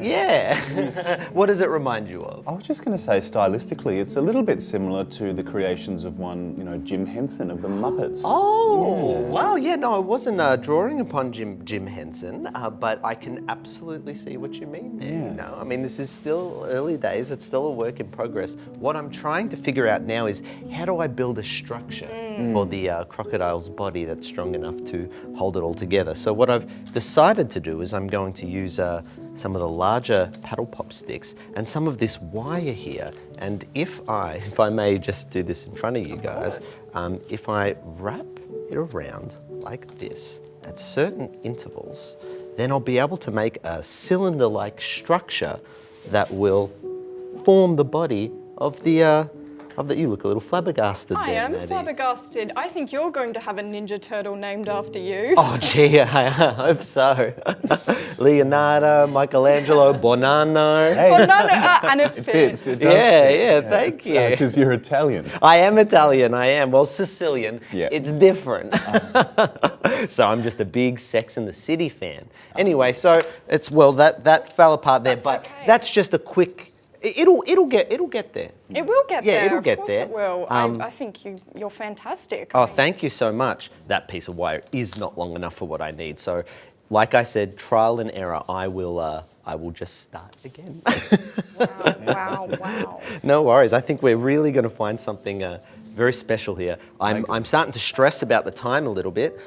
yeah. What does it remind you of? I was just going to say, stylistically, it's a little bit similar to the creations of one, Jim Henson of the Muppets. Oh, wow, yeah, no, I wasn't drawing upon Jim Henson, but I can absolutely see what you mean there. Yeah. I mean, this is still early days, it's still a work in progress. What I'm trying to figure out now is how do I build a structure for the crocodile's body that's strong enough to hold it all together. So what I've decided to do is I'm going to use some of the larger paddle pop sticks and some of this wire here. And if I may just do this in front of you guys, if I wrap it around like this at certain intervals, then I'll be able to make a cylinder-like structure that will form the body of the you look a little flabbergasted I there, am Maddie. flabbergasted. I think you're going to have a Ninja Turtle named after you. Oh gee, I hope so. Leonardo, Michelangelo, Bonanno. Hey, Oh, no, and it fits. it does Yeah, fit. thank you. Because you're Italian. I am Italian, I am. Well, Sicilian. Yeah. It's different. So I'm just a big Sex and the City fan. Anyway, so it's, well, that fell apart there, That's but okay. that's just a quick, it'll get there. It will get Yeah, there. it'll get of course there. It will. I think you're fantastic. Oh, thank you so much. That piece of wire is not long enough for what I need. So, like I said, trial and error. I will just start again. Wow. No worries. I think we're really going to find something very special here. I'm starting to stress about the time a little bit.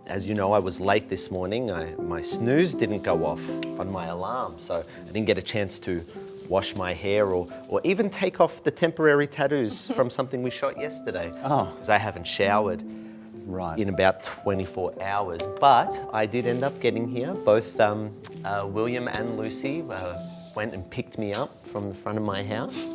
As you know, I was late this morning. My snooze didn't go off on my alarm, so I didn't get a chance to wash my hair or even take off the temporary tattoos from something we shot yesterday. Oh. Because I haven't showered in about 24 hours. But I did end up getting here. Both William and Lucy went and picked me up from the front of my house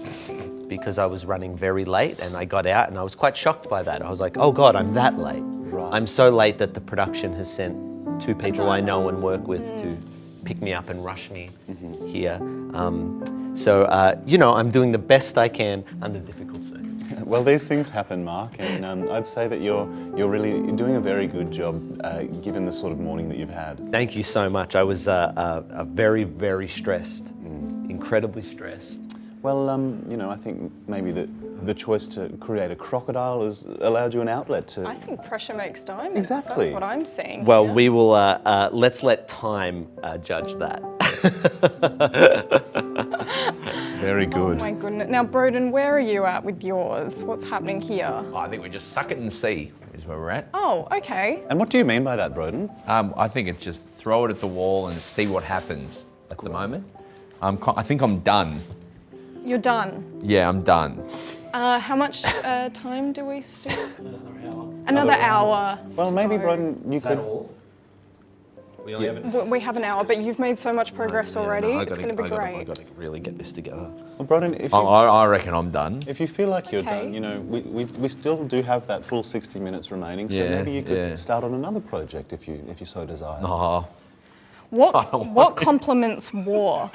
because I was running very late, and I got out and I was quite shocked by that. I was like, oh God, I'm that late. Right. I'm so late that the production has sent two people I know and work with to pick me up and rush me here. So, I'm doing the best I can under difficult circumstances. Well, these things happen, Mark, and I'd say that you're doing a very good job given the sort of morning that you've had. Thank you so much. I was very, very stressed, incredibly stressed. Well, I think maybe the choice to create a crocodile has allowed you an outlet to... I think pressure makes diamonds. Exactly. That's what I'm seeing. Well, here. we will, let's let time judge that. Very good. Oh my goodness. Now, Broden, where are you at with yours? What's happening here? I think we just suck it and see is where we're at. Oh, okay. And what do you mean by that, Broden? I think it's just throw it at the wall and see what happens at the moment. I think I'm done. You're done. Yeah, I'm done. How much time do we still? Another hour. Well, maybe, to go. Broden, you could... all? We only have an We have an hour, but you've made so much progress already. It's going to be great. I got to really get this together. Well, Broden, I reckon I'm done. if you feel like you're Okay. done, we still do have that full 60 minutes remaining, so Yeah, maybe you could yeah. start on another project if you so desire. Oh, What complements war?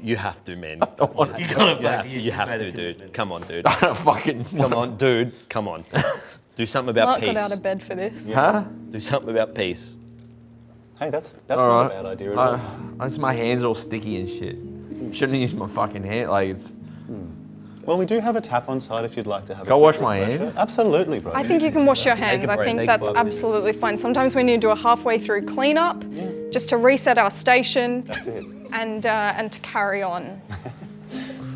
You have to, man. You have to, dude. Come on, dude. I don't fucking... Come on, dude. Come on. Do something about Mark peace. got out of bed for this. Huh? Do something about peace. Hey, that's All not right. a bad idea at all. It's my hands all sticky and shit. Shouldn't have used my fucking hand. Like it's. Well, we do have a tap on site if you'd like to have Can I a wash quick my refresher. hands? Absolutely, Broden. I think you can wash your hands. a I break, think take that's a break. absolutely fine. Sometimes we need to do a halfway through cleanup, just to reset our station That's it. and to carry on.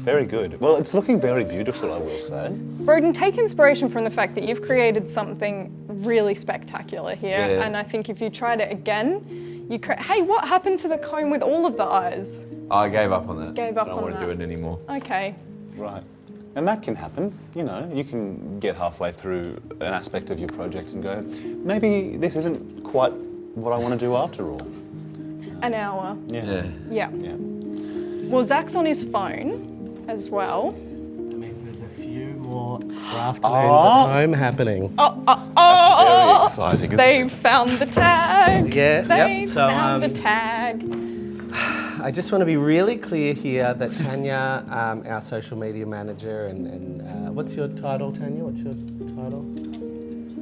Very good. Well, it's looking very beautiful, I will say. Broden, take inspiration from the fact that you've created something really spectacular here, Yeah. and I think if you tried it again, hey, what happened to the comb with all of the eyes? I gave up on that. Gave up I don't on want to that. do it anymore. Okay. Right. And that can happen, you can get halfway through an aspect of your project and go, maybe this isn't quite what I want to do after all. An hour. Yeah. Yeah. Yeah. Well, Zach's on his phone as well. That means there's a few Crafternoons at home happening. Oh, Very exciting, isn't they it? found the tag. Yeah, They yep. So, found the tag. I just want to be really clear here that Tanya, our social media manager, and what's your title, Tanya? What's your title?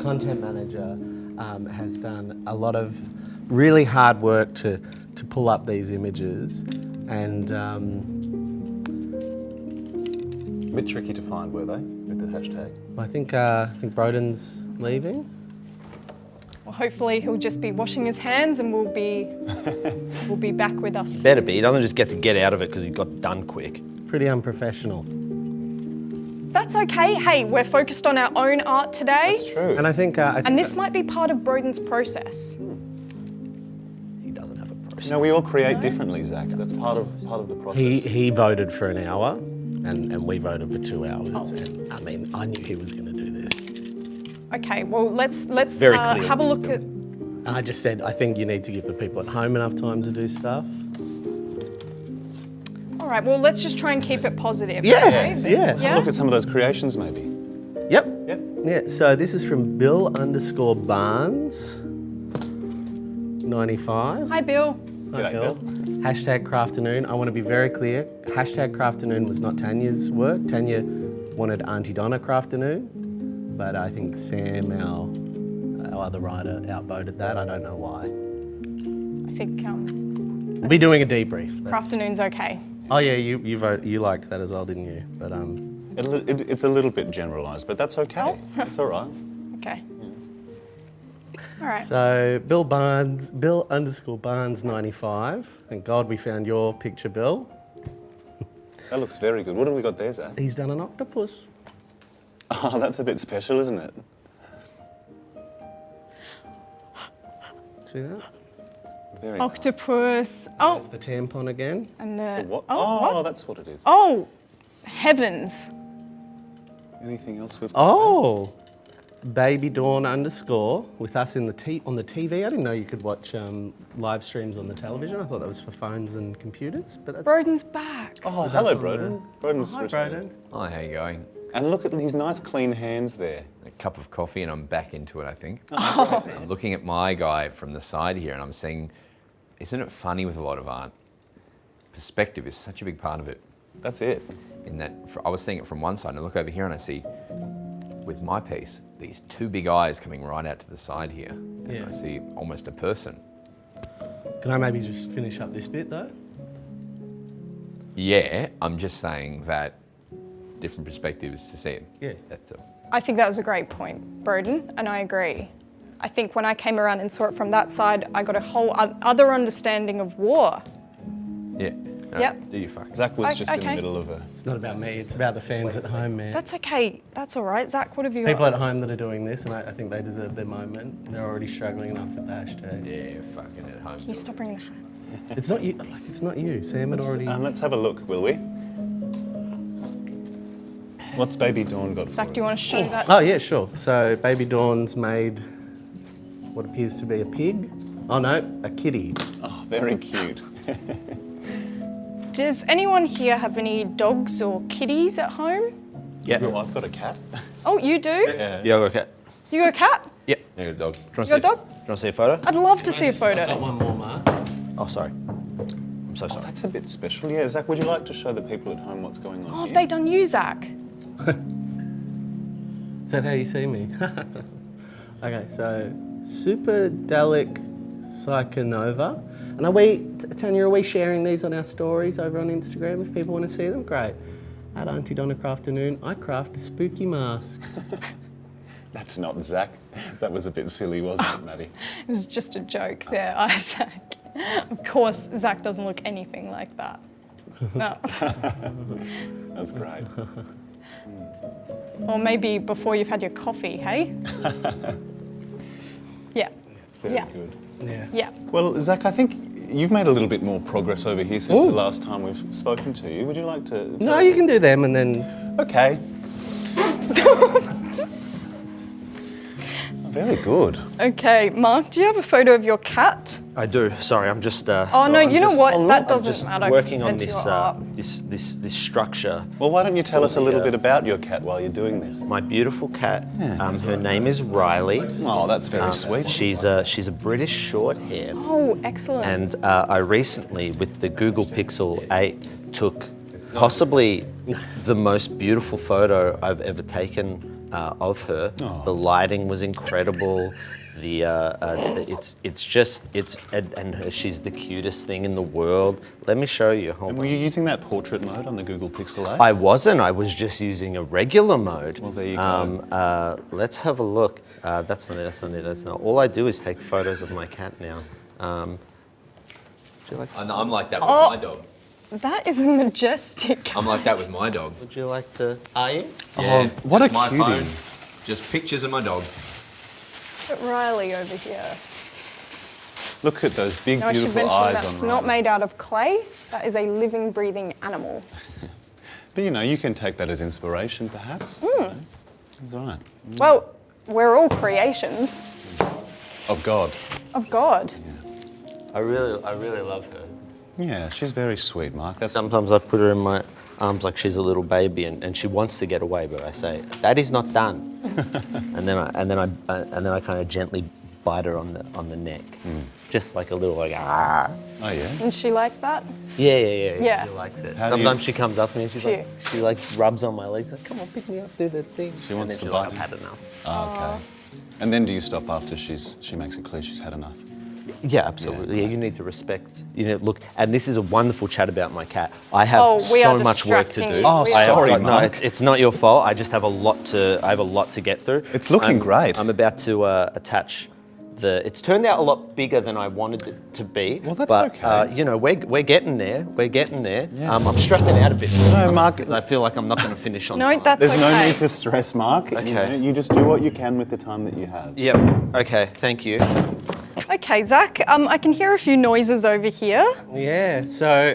Content manager, has done a lot of really hard work to pull up these images, and A bit tricky to find, were they, with the hashtag? I think Broden's leaving. Well, hopefully he'll just be washing his hands and we'll be back with us. Better be. He doesn't just get out of it because he got done quick. Pretty unprofessional. That's okay. Hey, we're focused on our own art today. That's true. And I think, And this might be part of Broden's process. He doesn't have a process. No, we all create differently, Zach. That's part of the process. he voted for an hour, and we voted for 2 hours. And I mean, I knew he was going to do this. Okay, well let's Very clear have a look at. And I just said, I think you need to give the people at home enough time to do stuff. All right, well let's just try and keep it positive. Yes, okay? yeah. Have a look at some of those creations, maybe. Yep. Yep. Yeah, so this is from Bill_Barnes, 95. Hi, Bill. Hi, G'day, Bill. Hashtag Crafternoon. I want to be very clear. Hashtag Crafternoon was not Tanya's work. Tanya wanted Aunty Donna Crafternoon, but I think Sam, our other writer, outvoted that. I don't know why. I think We'll be doing a debrief. Crafternoon's okay. Oh yeah, you liked that as well, didn't you? But It's a little bit generalised, but that's okay. That's all right. Okay. All right. so Bill_Barnes 95. Thank God we found your picture, Bill. That looks very good. What have we got there, Zach? He's done an octopus. Oh, that's a bit special, isn't it? See that? Very Octopus. Oh, There's the tampon again. and the. nice. What? Oh, what? That's what it is. Oh, heavens. Anything else we've got? Oh, Baby Dawn _ with us in on the TV. I didn't know you could watch live streams on the television. I thought that was for phones and computers. But that's Broden's back. Oh, That's hello, on Broden. Broden's Hi, returned. Broden. Hi, how you going? And look at his nice clean hands there. A cup of coffee and I'm back into it, I think. I'm looking at my guy from the side here and I'm seeing, isn't it funny with a lot of art? Perspective is such a big part of it. That's it. In that, I was seeing it from one side and I look over here and I see, with my piece, these two big eyes coming right out to the side here. And Yeah. I see almost a person. Can I maybe just finish up this bit though? Yeah, I'm just saying that different perspectives to see it. Yeah. That's all. I think that was a great point, Broden, and I agree. I think when I came around and saw it from that side, I got a whole other understanding of war. Yeah. No, Yep. Do you fucking. Zach was just in the Okay. middle of a... It's not about me. It's about the fans at home, man. That's okay. That's all right. Zach, what have you People got? at home that are doing this, and I think they deserve their moment. They're already struggling enough with the hashtag. Yeah, fucking at home. Can you stop bringing the hat? It's not you. Like it's not you. Sam had already. let's have a look, will we? What's Baby Dawn got Zach, for do you us? want to show that? Oh yeah, sure. So Baby Dawn's made what appears to be a pig. Oh no, a kitty. Oh, very cute. Does anyone here have any dogs or kitties at home? Yeah. Oh, I've got a cat. Oh, you do? Yeah. Yeah, okay. You got a cat? Yep. Yeah, a dog. Do you want You to got a dog? Do you want to see a photo? I'd love to see a I've got photo. one more, Mark. Oh, sorry. I'm so sorry. That's a bit special. Yeah, Zach, would you like to show the people at home what's going on Oh, have here? they done you, Zach? Is that how you see me? Okay, so Superdelic Psychonova. And Tanya, are we sharing these on our stories over on Instagram if people want to see them? Great. At Aunty Donna Crafternoon, I craft a spooky mask. That's not Zach. That was a bit silly, wasn't it, Maddie? It was just a joke there, Isaac. Of course, Zach doesn't look anything like that. No. That's great. Or maybe before you've had your coffee, hey? Yeah. Very Yeah. good. Yeah. Yeah. Well, Zach, I think you've made a little bit more progress over here since the last time we've spoken to you. Would you like to... No, you can do them and then. Okay. Very good. Okay, Mark, do you have a photo of your cat? I do. Sorry, I'm just. Oh no, you know what? That doesn't just matter. working on into this, your art. this structure. Well, why don't you tell us a little Yeah. bit about your cat while you're doing this? My beautiful cat. Her name is Riley. Oh, that's very sweet. She's a British Shorthair. Oh, excellent. And I recently, with the Google Pixel 8, took possibly the most beautiful photo I've ever taken of her. The lighting was incredible. She's the cutest thing in the world. Let me show you. Hold And on. were you using that portrait mode on the Google Pixel 8? I wasn't. I was just using a regular mode. Well, there you go. Let's have a look. That's not it. That's not. All I do is take photos of my cat now. Do you like? I'm like that with my dog. That is majestic. I'm like that with my dog. Would you like to? Are you? Yeah, what just a my cutie. phone, just pictures of my dog. Look at Riley over here. Look at those big, Now I should beautiful mention eyes that's on not Riley. made out of clay. That is a living, breathing animal. But you know, you can take that as inspiration, perhaps. You know. That's right. Well, we're all creations Of God. of God. I really love her. Yeah, she's very sweet, Mark. That's Sometimes I put her in my arms like she's a little baby, and she wants to get away, but I say, "That is not done." and then I kind of gently bite her on the neck, just like a little like ah. Oh yeah. And she like that? Yeah. Yeah. She likes it. How do you- Sometimes she comes up to me and she's like, Cute. she like rubs on my legs, like, "Come on, pick me up, do the thing." She wants and to then she's like, bite "I've you. had enough." Oh, okay. And then do you stop after she makes it clear she's had enough? Yeah, absolutely. Yeah, you need to respect. You know, look, and this is a wonderful chat about my cat. I have Oh, we so are much work to distracting do. you. Oh, We are- sorry, No, Mark. it's not your fault. I just have a lot to get through. It's looking great. I'm about to attach the. It's turned out a lot bigger than I wanted it to be. Well, that's but, okay. you know, we're getting there. We're getting there. Yeah. I'm stressing out a bit. No, Mark. because I feel like I'm not going to finish on No, time. that's There's okay. no need to stress, Mark. Okay. You just do what you can with the time that you have. Yep. Okay. Thank you. Okay, Zach, I can hear a few noises over here. Yeah, so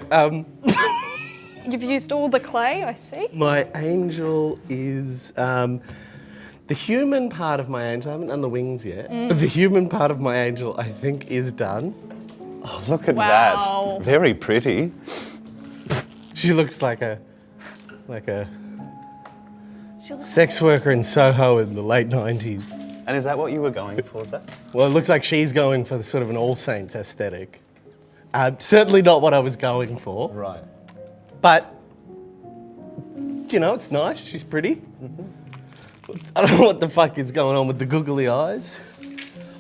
You've used all the clay, I see. my angel is the human part of my angel. I haven't done the wings yet, but the human part of my angel, I think, is done. Oh, look at Wow. that. Very pretty. She looks like a sex worker in Soho in the late 90s. And is that what you were going for, Zach? Well, it looks like she's going for sort of an All Saints aesthetic. Certainly not what I was going for, Right. but you know, it's nice. She's pretty. I don't know what the fuck is going on with the googly eyes.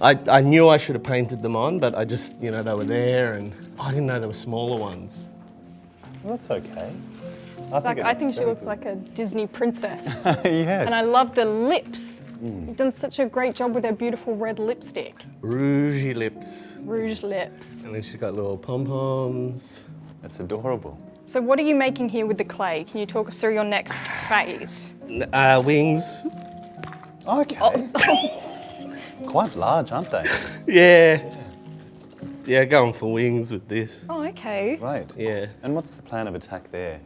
I knew I should have painted them on, but I just, you know, they were there, and I didn't know there were smaller ones. Well, that's okay. Zach, I think she looks like a Disney princess. Yes. And I love the lips. You've done such a great job with her beautiful red lipstick. Rougey lips, Rouge lips. and then she's got little pom-poms. That's adorable. So what are you making here with the clay? Can you talk us through your next phase? Wings. Okay. Quite large, aren't they? Yeah, going for wings with this. Oh, okay. Right. Yeah. And what's the plan of attack there?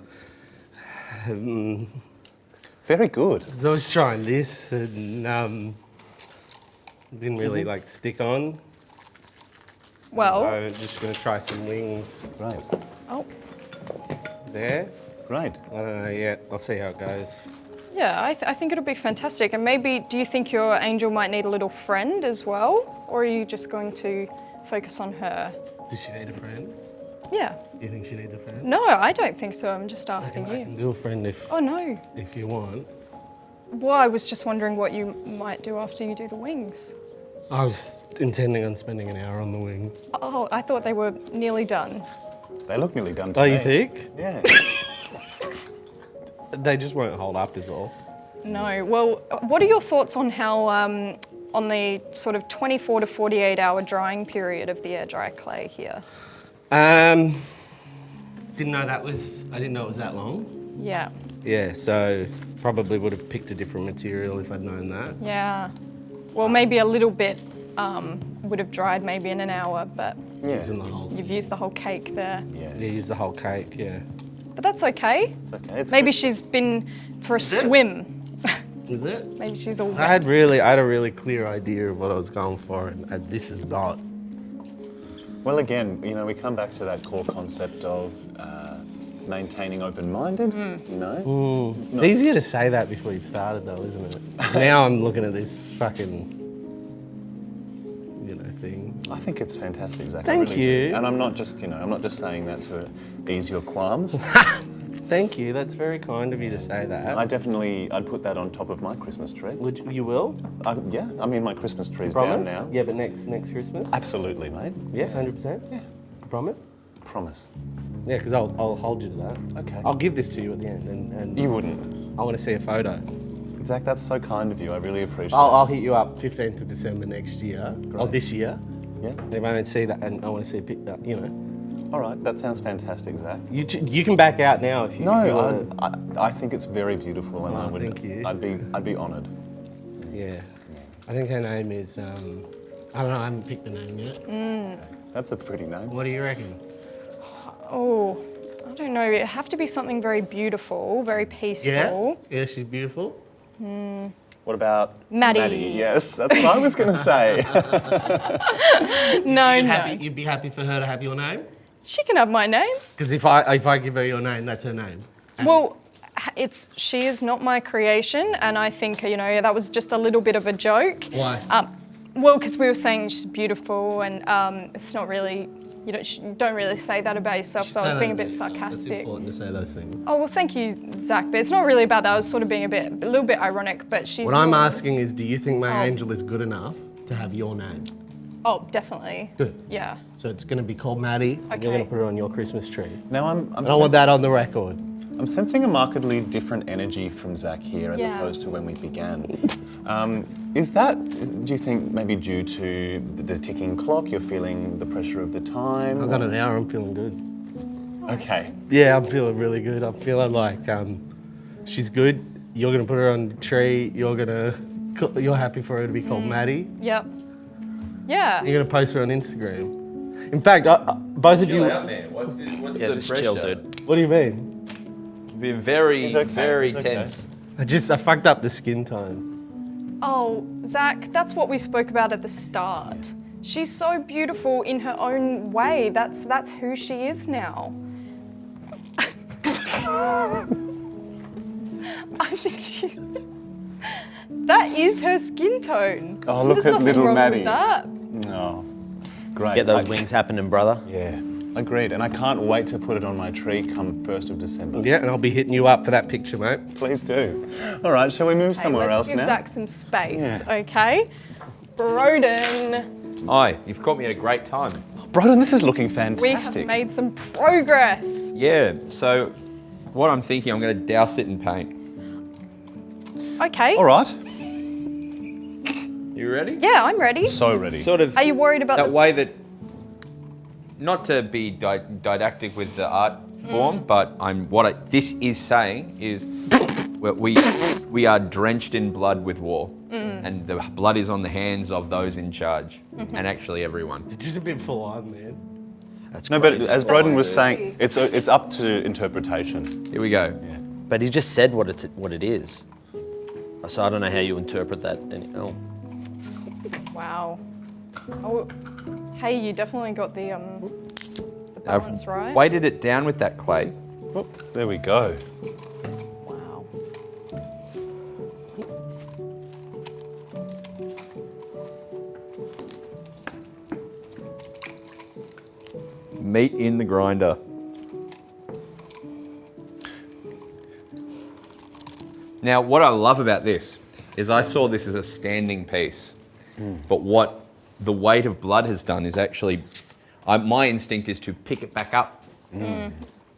Very good. So I was trying this and didn't really like stick on. Well, So I'm just gonna try some wings Great. oh, there. Great. I don't know yet. I'll see how it goes. yeah, I think it'll be fantastic. And maybe, do you think your angel might need a little friend as well? Or are you just going to focus on her? Does she need a friend? Yeah. You think she needs a friend? No, I don't think so. I'm just asking I you. can do a friend Oh, no. if you want. Well, I was just wondering what you might do after you do the wings. I was intending on spending an hour on the wings. Oh, I thought they were nearly done. They look nearly done to Oh, me. you think? Yeah. They just won't hold up is all. No. Well, what are your thoughts on how, on the sort of 24 to 48 hour drying period of the air dry clay here? I didn't know it was that long. Yeah. Yeah, so probably would have picked a different material if I'd known that. Yeah. Well, maybe a little bit would have dried maybe in an hour, but Using the whole you've used the whole cake there. Yeah. Yeah, use the whole cake, yeah. But that's okay. It's okay. It's Maybe good. she's been for a swim. Is it? Maybe she's all I wet. had a really clear idea of what I was going for, and this is not. Well, again, you know, we come back to that core concept of maintaining open-minded, you know? It's easier to say that before you've started though, isn't it? Now I'm looking at this fucking, thing. I think it's fantastic, Zach. Thank I really you. do. And I'm not just, I'm not just saying that to ease your qualms. Thank you, that's very kind of you to say that. I'd put that on top of my Christmas tree. You will? Yeah, I mean, my Christmas tree's Promise? down now. Yeah, but next Christmas? Absolutely, mate. Yeah, 100%? Yeah. Promise? Promise. Yeah, because I'll hold you to that. Okay. I'll give this to you at the end, and You wouldn't. I want to see a photo. Zach, that's so kind of you. I really appreciate I'll it. hit you up 15th of December next year, or this year. Yeah. And if I don't see that, and I want to see a picture, All right, that sounds fantastic, Zach. You can back out now if you. No, if you wanna. I think it's very beautiful, and Oh, I would. thank you. I'd be honoured. Yeah. I think her name is. I don't know. I haven't picked the name yet. That's a pretty name. What do you reckon? Oh, I don't know. It'd have to be something very beautiful, very peaceful. Yeah, she's beautiful. What about Maddie? Yes, that's what I was going to say. No, You'd be happy for her to have your name? she can have my name. Because if I give her your name, that's her name. Well, she is not my creation, and I think that was just a little bit of a joke. Why? Well, because we were saying she's beautiful, and it's not really. You don't really say that about yourself, so I was being a bit It's sarcastic. important to say those things. Oh well, thank you, Zach. But it's not really about that. I was sort of being a little bit ironic. But she's. What I'm yours. asking is, do you think my angel is good enough to have your name? Oh, definitely. Good. Yeah. So it's going to be called Maddie. And you're going to Okay. put it on your Christmas tree. Now I I want that on the record. I'm sensing a markedly different energy from Zach here as Yeah. opposed to when we began. Is that, do you think, maybe due to the ticking clock? You're feeling the pressure of the time? I've got an hour. I'm feeling good. Okay. Yeah, I'm feeling really good. I'm feeling like she's good. You're going to put her on the tree. You're happy for her to be called Maddie. Yep. Yeah. You're going to post her on Instagram. In fact, both of you. Chill out, man. What's the Just pressure? chill, dude. What do you mean? Been very, He's okay, very he's okay. tense. I fucked up the skin tone. Oh, Zach, that's what we spoke about at the start. She's so beautiful in her own way. That's who she is now. I think that is her skin tone. Oh, look There's at nothing little wrong Maddie. with that. Oh, great. Get those wings happening, brother. Yeah, agreed. And I can't wait to put it on my tree come 1st of December. Yeah, and I'll be hitting you up for that picture, mate. Please do. All right, shall we move somewhere Let's else give now? Zach some space, Yeah. okay? Broden, Hi, you've caught me at a great time. Broden, this is looking we fantastic. have made some progress. Yeah, so what I'm thinking, I'm going to douse it in paint. Okay. All right. You ready? Yeah, I'm ready. So ready. Sort of Are you worried about that way that, not to be didactic with the art form, but this is saying is we are drenched in blood with war, and the blood is on the hands of those in charge, and actually everyone. It's just a bit full on, man. That's No, but crazy. as Broden was saying, it's up to interpretation. Here we go. But he just said what it is. So I don't know how you interpret that. Wow. Oh, hey, you definitely got the balance right. Weighted it down with that clay. Oh, there we go. Wow. Meat in the grinder. Now, what I love about this is I saw this as a standing piece, but what the weight of blood has done is actually, my instinct is to pick it back up.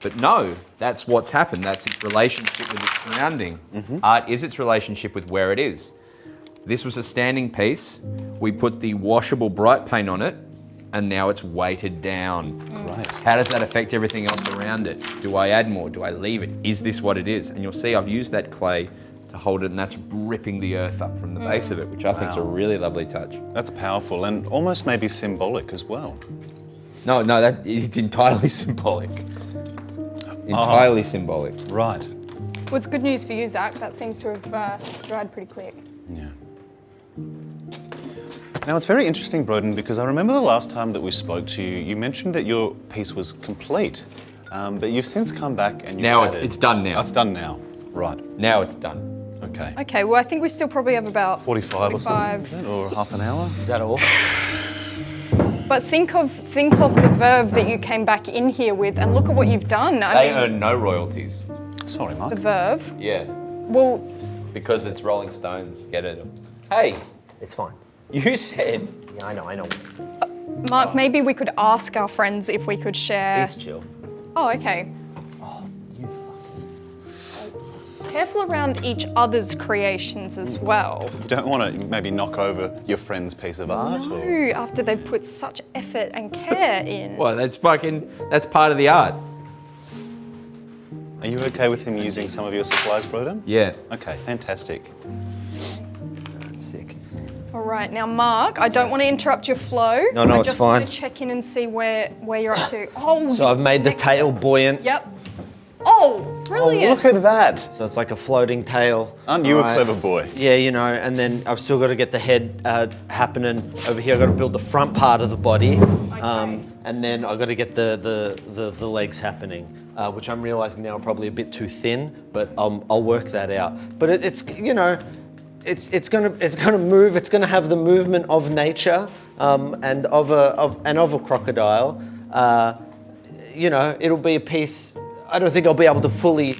But no, that's what's happened. That's its relationship with its surrounding. Art is its relationship with where it is. This was a standing piece. We put the washable bright paint on it, and now it's weighted down. Right. How does that affect everything else around it? Do I add more? Do I leave it? Is this what it is? And you'll see I've used that clay to hold it, and that's ripping the earth up from the base of it, which I think is a really lovely touch. That's powerful and almost maybe symbolic as well. No, it's entirely symbolic. Entirely symbolic. Right. Well, it's good news for you, Zach. That seems to have dried pretty quick. Yeah. Now it's very interesting, Broden, because I remember the last time that we spoke to you, you mentioned that your piece was complete, but you've since come back and you've Now added... it's done now. Oh, it's done now, right. Now it's done. Okay. Okay, well, I think we still probably have about 45 or something, is it? Or half an hour? Is that all? But think of the verve that you came back in here with, and look at what you've done. They earn no royalties. Sorry, Mark. the verve. Yeah, Well, because it's Rolling Stones. Get it? Hey, It's fine. you said Yeah, I know. Mark, maybe we could ask our friends if we could share. Please chill. Oh, okay. You Careful around each other's creations as well. You don't want to maybe knock over your friend's piece of art? Or... Ooh, after they've put such effort and care in. well, that's part of the art. Are you okay with him using some of your supplies, Broden? Yeah. Okay, fantastic. That's sick. All right, now Mark, I don't want to interrupt your flow. No, I it's just fine. want to check in and see where you're up to. Oh, So I've made the tail buoyant. Yep. Oh, Oh, brilliant. look at that! So it's like a floating tail. Aren't you a Right. clever boy? Yeah, you know, and then I've still got to get the head happening over here. I've got to build the front part of the body, and then I've got to get the legs happening, which I'm realizing now are probably a bit too thin, but I'll work that out. But it's you know, it's gonna move. It's gonna have the movement of nature and of a crocodile. You know, it'll be a piece. I don't think I'll be able to fully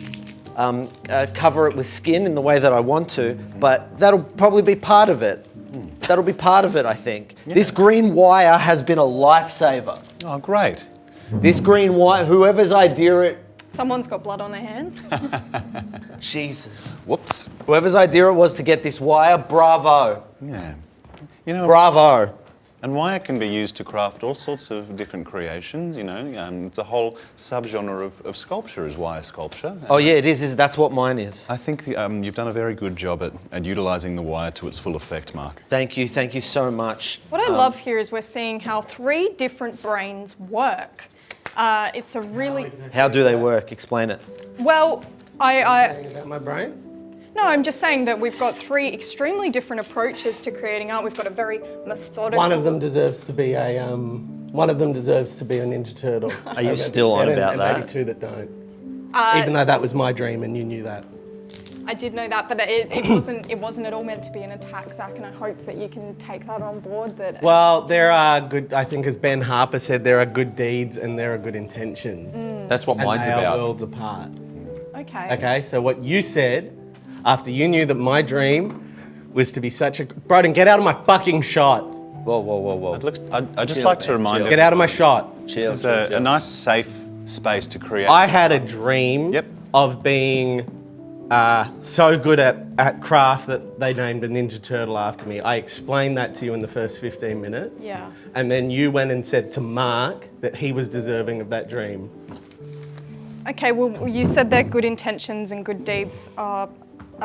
cover it with skin in the way that I want to, but that'll probably be part of it. That'll be part of it, I think. Yeah. This green wire has been a lifesaver. Oh, great. This green wire, whoever's idea it, Someone's got blood on their hands. Jesus. Whoops. Whoever's idea it was to get this wire, bravo. Yeah. You know, Bravo. and wire can be used to craft all sorts of different creations, you know. It's a whole subgenre of sculpture is wire sculpture. Oh yeah, it is. That's what mine is. I think you've done a very good job at utilising the wire to its full effect, Mark. Thank you so much. What I love here is we're seeing how 3 different brains work. It's a really... How do they work? Explain it. Well, About my brain? No, I'm just saying that we've got 3 extremely different approaches to creating art. We've got a very methodical... One of them deserves to be a Ninja Turtle. Are you still on about and that? maybe 2 that don't. Even though that was my dream and you knew that. I did know that, but it wasn't at all meant to be an attack, Zach, and I hope that you can take that on board. That Well, there are good, I think as Ben Harper said, there are good deeds and there are good intentions. That's what And mine's they are about. worlds apart. Okay. Okay, so what you said, after you knew that my dream was to be such a... Broden, get out of my fucking shot. Whoa. I'd just Chill, like to man, remind chill. you, Get out of my shot. this is a nice, safe space to create. I had a dream Yep. of being so good at craft that they named a Ninja Turtle after me. I explained that to you in the first 15 minutes. Yeah. And then you went and said to Mark that he was deserving of that dream. Okay, well, you said that good intentions and good deeds are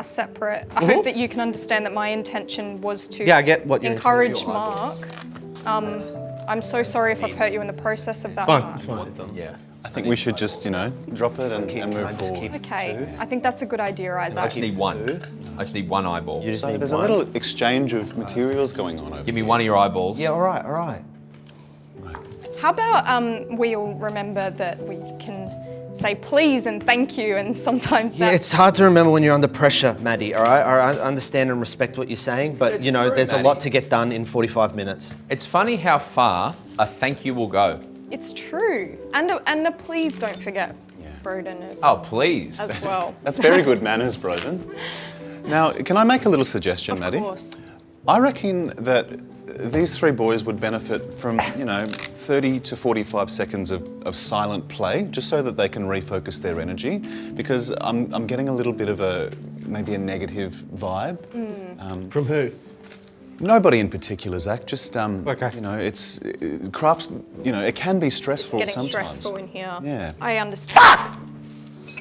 separate. I hope that you can understand that my intention was to Yeah, I get what your encourage intention Mark. I'm so sorry if I've hurt you in the process of that. It's Mark. fine, it's fine. Yeah. I think we should just, you know, drop it and move forward. Okay, I think that's a good idea, I Isaac. just need one. I just need one eyeball. You just So need there's one. a little exchange of materials going on over Give me one of your eyeballs. Yeah, all right. How about we all remember that we can say please and thank you, and sometimes Yeah, that... it's hard to remember when you're under pressure, Maddie, all right? I understand and respect what you're saying, but, you know, true, there's a Maddie. lot to get done in 45 minutes. It's funny how far a thank you will go. It's true. And a please don't forget Broden Oh, please. as well. That's very good manners, Broden. Now, can I make a little suggestion, Of Maddie? course. I reckon that these 3 boys would benefit from, you know, 30 to 45 seconds of silent play, just so that they can refocus their energy, because I'm getting a little bit of maybe a negative vibe. From who? Nobody in particular, Zach. Just Okay. you know, it's craft. You know, it can be stressful Getting sometimes. stressful in here. Yeah. I understand.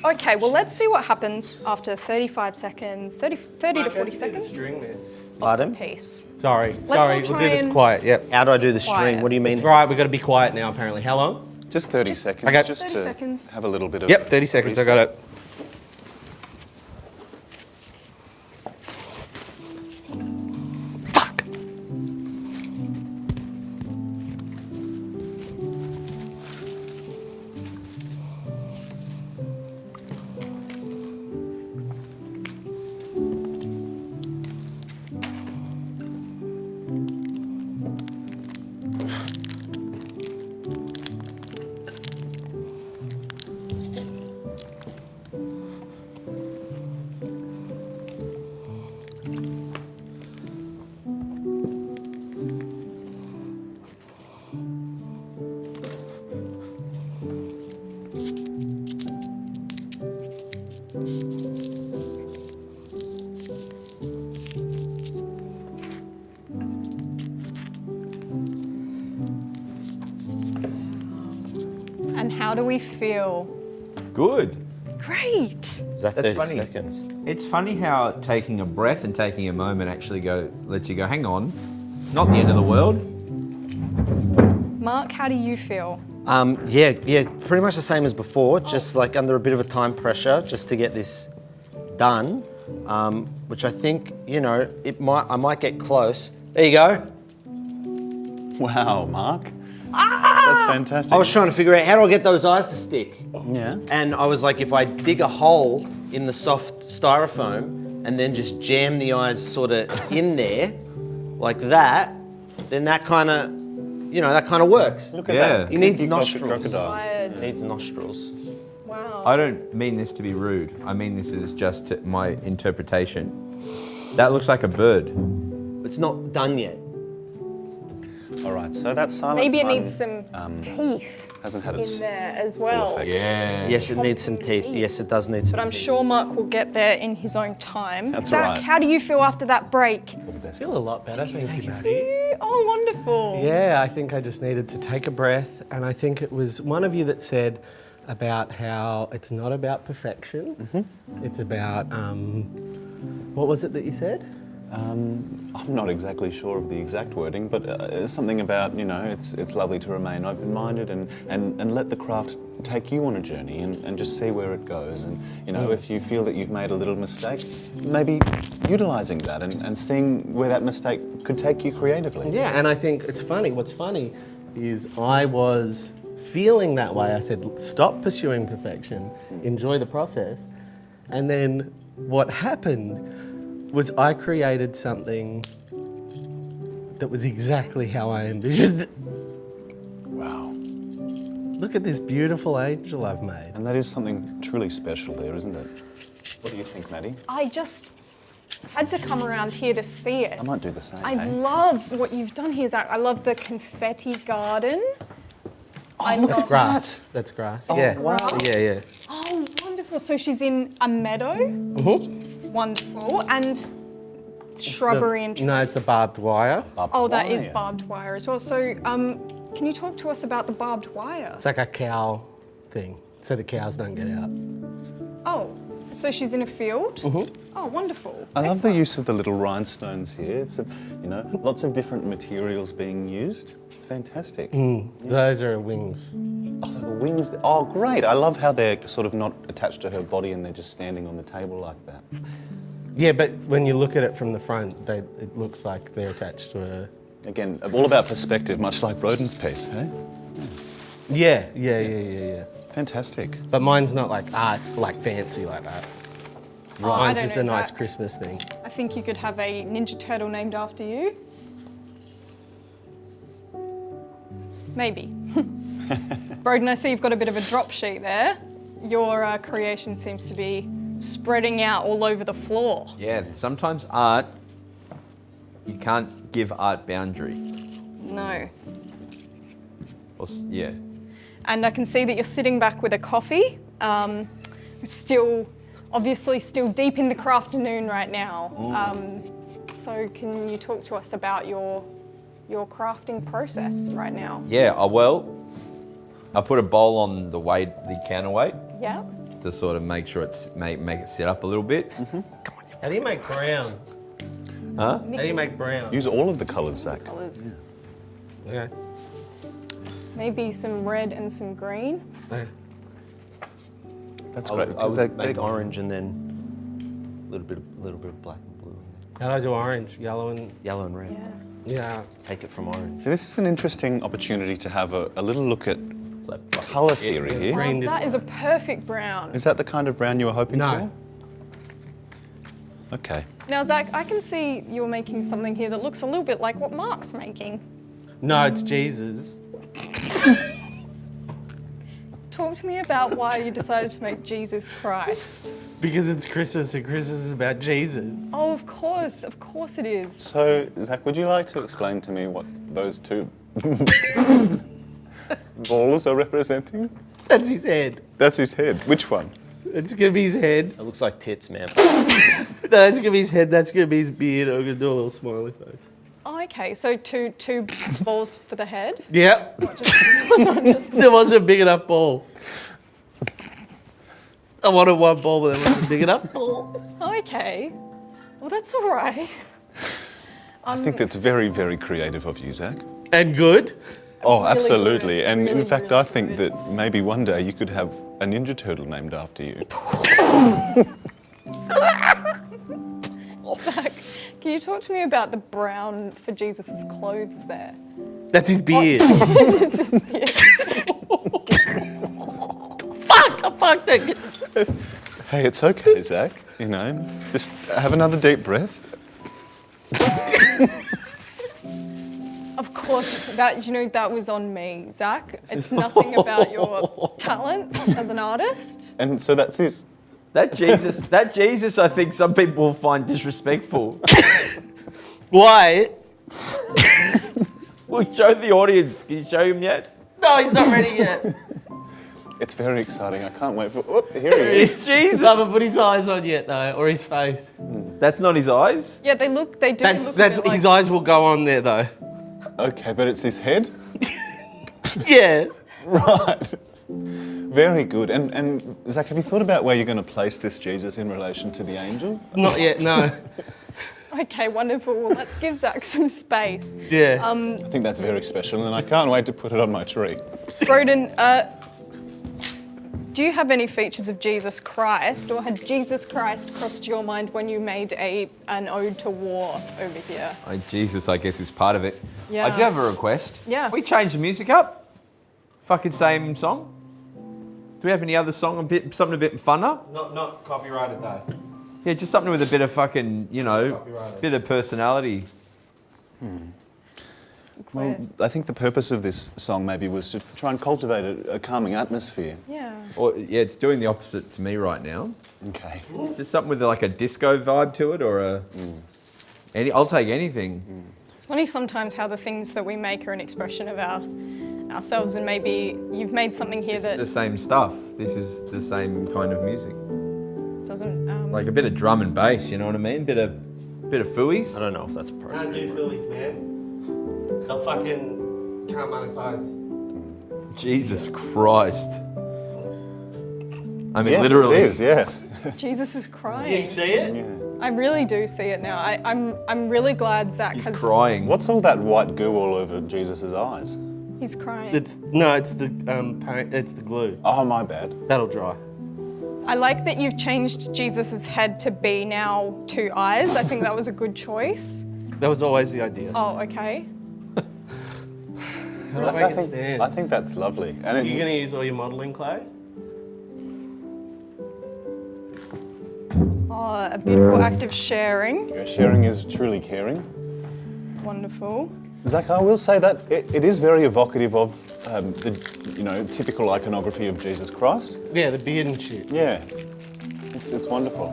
Okay, well, let's see what happens after 35 seconds, 30 to 40 seconds. Pardon? Piece. Sorry, all we'll try do the and- quiet, yep. How do I do the string? Quiet. What do you mean? It's right, we've got to be quiet now apparently. How long? Just 30 seconds. Okay. Just 30 to seconds. have a little bit of. Yep, 30 seconds, I got it. Fuck! how do we feel? Good. Great. Is that That's 30 funny. seconds? It's funny how taking a breath and taking a moment actually lets you go, hang on, not the end of the world. Mark, how do you feel? Yeah, pretty much the same as before, just like under a bit of a time pressure just to get this done, which I think, you know, I might get close. There you go. Wow, Mark. That's fantastic. I was trying to figure out how do I get those eyes to stick? Yeah. And I was like, if I dig a hole in the soft styrofoam and then just jam the eyes sort of in there, like that, then that kind of, you know, that kind of works. Look at Yeah. that. He needs Kinky nostrils. crocodile. Tired. Needs nostrils. Wow. I don't mean this to be rude. I mean this is just my interpretation. That looks like a bird. It's not done yet. All right, so that silent Maybe it tongue needs some teeth hasn't had in its there as full well. effect. Yeah. Yes, it needs some teeth. Yes, it does need some But I'm teeth. sure Mark will get there in his own time. That's Zach, right. how do you feel after that break? All the best. I feel a lot better, thank you, Maddie. Oh, wonderful. Yeah, I think I just needed to take a breath, and I think it was one of you that said about how it's not about perfection. It's about what was it that you said? I'm not exactly sure of the exact wording, but something about, you know, it's lovely to remain open-minded and let the craft take you on a journey and just see where it goes. And, you know, if you feel that you've made a little mistake, maybe utilising that and seeing where that mistake could take you creatively. Yeah, and I think it's funny. What's funny is I was feeling that way. I said, stop pursuing perfection, enjoy the process. And then what happened was I created something that was exactly how I envisioned it. Wow. Look at this beautiful angel I've made. And that is something truly special there, isn't it? What do you think, Maddie? I just had to come around here to see it. I might do the same, I hey? love what you've done here, Zach. I love the confetti garden. I That's love grass. That's grass. Oh, yeah. wow. Yeah. Oh, wonderful. So she's in a meadow. Wonderful. And shrubbery and trees. No, it's the barbed wire. Oh, that is barbed wire as well. So, can you talk to us about the barbed wire? It's like a cow thing, so the cows don't get out. Oh, so she's in a field? Oh, wonderful. I love the Excellent. use of the little rhinestones here. It's, you know, lots of different materials being used. It's fantastic. Those are wings. Oh, the wings. Oh, great. I love how they're sort of not attached to her body and they're just standing on the table like that. Yeah, but when you look at it from the front, it looks like they're attached to a... Again, all about perspective, much like Broden's piece, hey? Yeah. Fantastic. But mine's not like art, like fancy like that. Oh, I Mine's don't just know, a nice Zach. Christmas thing. I think you could have a Ninja Turtle named after you. Maybe. Broden, I see you've got a bit of a drop sheet there. Your creation seems to be spreading out all over the floor. Yeah, sometimes art, you can't give art boundary. No. Yeah. And I can see that you're sitting back with a coffee. Obviously still deep in the Crafternoon right now. So can you talk to us about your crafting process right now? Yeah, I put a bowl on the counterweight Yeah? to sort of make sure make it sit up a little bit. How do you make brown? Huh? How do you make brown? Use all of the colours, Zach. Colours. Okay. Maybe some red and some green. Okay. That's I great. would, 'cause make they- orange and then a little bit of black and blue. How do I do orange, yellow and... Yellow and red. Yeah. Take it from orange. So this is an interesting opportunity to have a little look at Like colour theory here. Green. That is a perfect brown. Is that the kind of brown you were hoping No. for? Okay. Now, Zach, I can see you're making something here that looks a little bit like what Mark's making. No, it's Jesus. Talk to me about why you decided to make Jesus Christ. Because it's Christmas and Christmas is about Jesus. Oh, of course it is. So, Zach, would you like to explain to me what those two balls are representing? That's his head. That's his head. Which one? It's gonna be his head. It looks like tits, man. No, that's gonna be his head. That's gonna be his beard. I'm gonna do a little smiley face. Oh, okay, so two balls for the head? Yeah. Not just There wasn't a big enough ball. I wanted one ball, but there wasn't a big enough ball. okay. Well, that's all right. I think that's very, very creative of you, Zach. And good. Oh, Really absolutely. good. And Really, in fact, really I think good. that maybe one day you could have a Ninja Turtle named after you. Zach, can you talk to me about the brown for Jesus' clothes there? That's his beard. It's just weird. Fuck! I fucked that. Hey, it's okay, Zach. You know, just have another deep breath. Of course, it's that. You know, that was on me, Zach. It's nothing about your talents as an artist. And so that's his. That Jesus, I think some people will find disrespectful. Why? We'll show the audience. Can you show him yet? No, he's not ready yet. It's very exciting. I can't wait for. Oh, here he is. It's Jesus. I haven't put his eyes on yet, though, or his face. That's not his eyes. Yeah, they do look a That's bit like... his eyes will go on there, though. Okay, but it's his head. Yeah. Right. Very good. And Zach, have you thought about where you're going to place this Jesus in relation to the angel? Not yet. No. Okay, wonderful. Well, let's give Zach some space. Yeah. I think that's very special, and I can't wait to put it on my tree. Broden, do you have any features of Jesus Christ, or had Jesus Christ crossed your mind when you made an ode to war over here? Jesus, I guess, is part of it. Yeah. I do have a request. Yeah. We change the music up. Fucking same song. Do we have any other song, something a bit funner? Not copyrighted, though. Yeah, just something with a bit of fucking, you know, Copyrighted. bit of personality. Well, I think the purpose of this song maybe was to try and cultivate a calming atmosphere. Yeah. Or yeah, it's doing the opposite to me right now. Okay. Just something with like a disco vibe to it, or a. I'll take anything. It's funny sometimes how the things that we make are an expression of ourselves, and maybe you've made something here that The same stuff. This is the same kind of music. doesn't. Like a bit of drum and bass, you know what I mean? Bit of fooeyes. I don't know if that's appropriate. Can't do Phillies, man. They'll fucking can't monetize. Jesus Christ. I mean, Yes, literally. it is, yes. Jesus is crying. Yeah, you see it? Yeah. I really do see it now. I'm really glad Zach He's has. crying. What's all that white goo all over Jesus' eyes? He's crying. It's the paint. It's the glue. Oh, my bad. That'll dry. I like that you've changed Jesus's head to be now 2 eyes. I think that was a good choice. That was always the idea. Oh, okay. How do I make it stand? I think that's lovely. And Are you going to use all your modelling clay? Oh, a beautiful act of sharing. sharing is truly caring. Wonderful. Zach, I will say that it is very evocative of the typical iconography of Jesus Christ. Yeah, the beard and shit. Yeah, it's wonderful.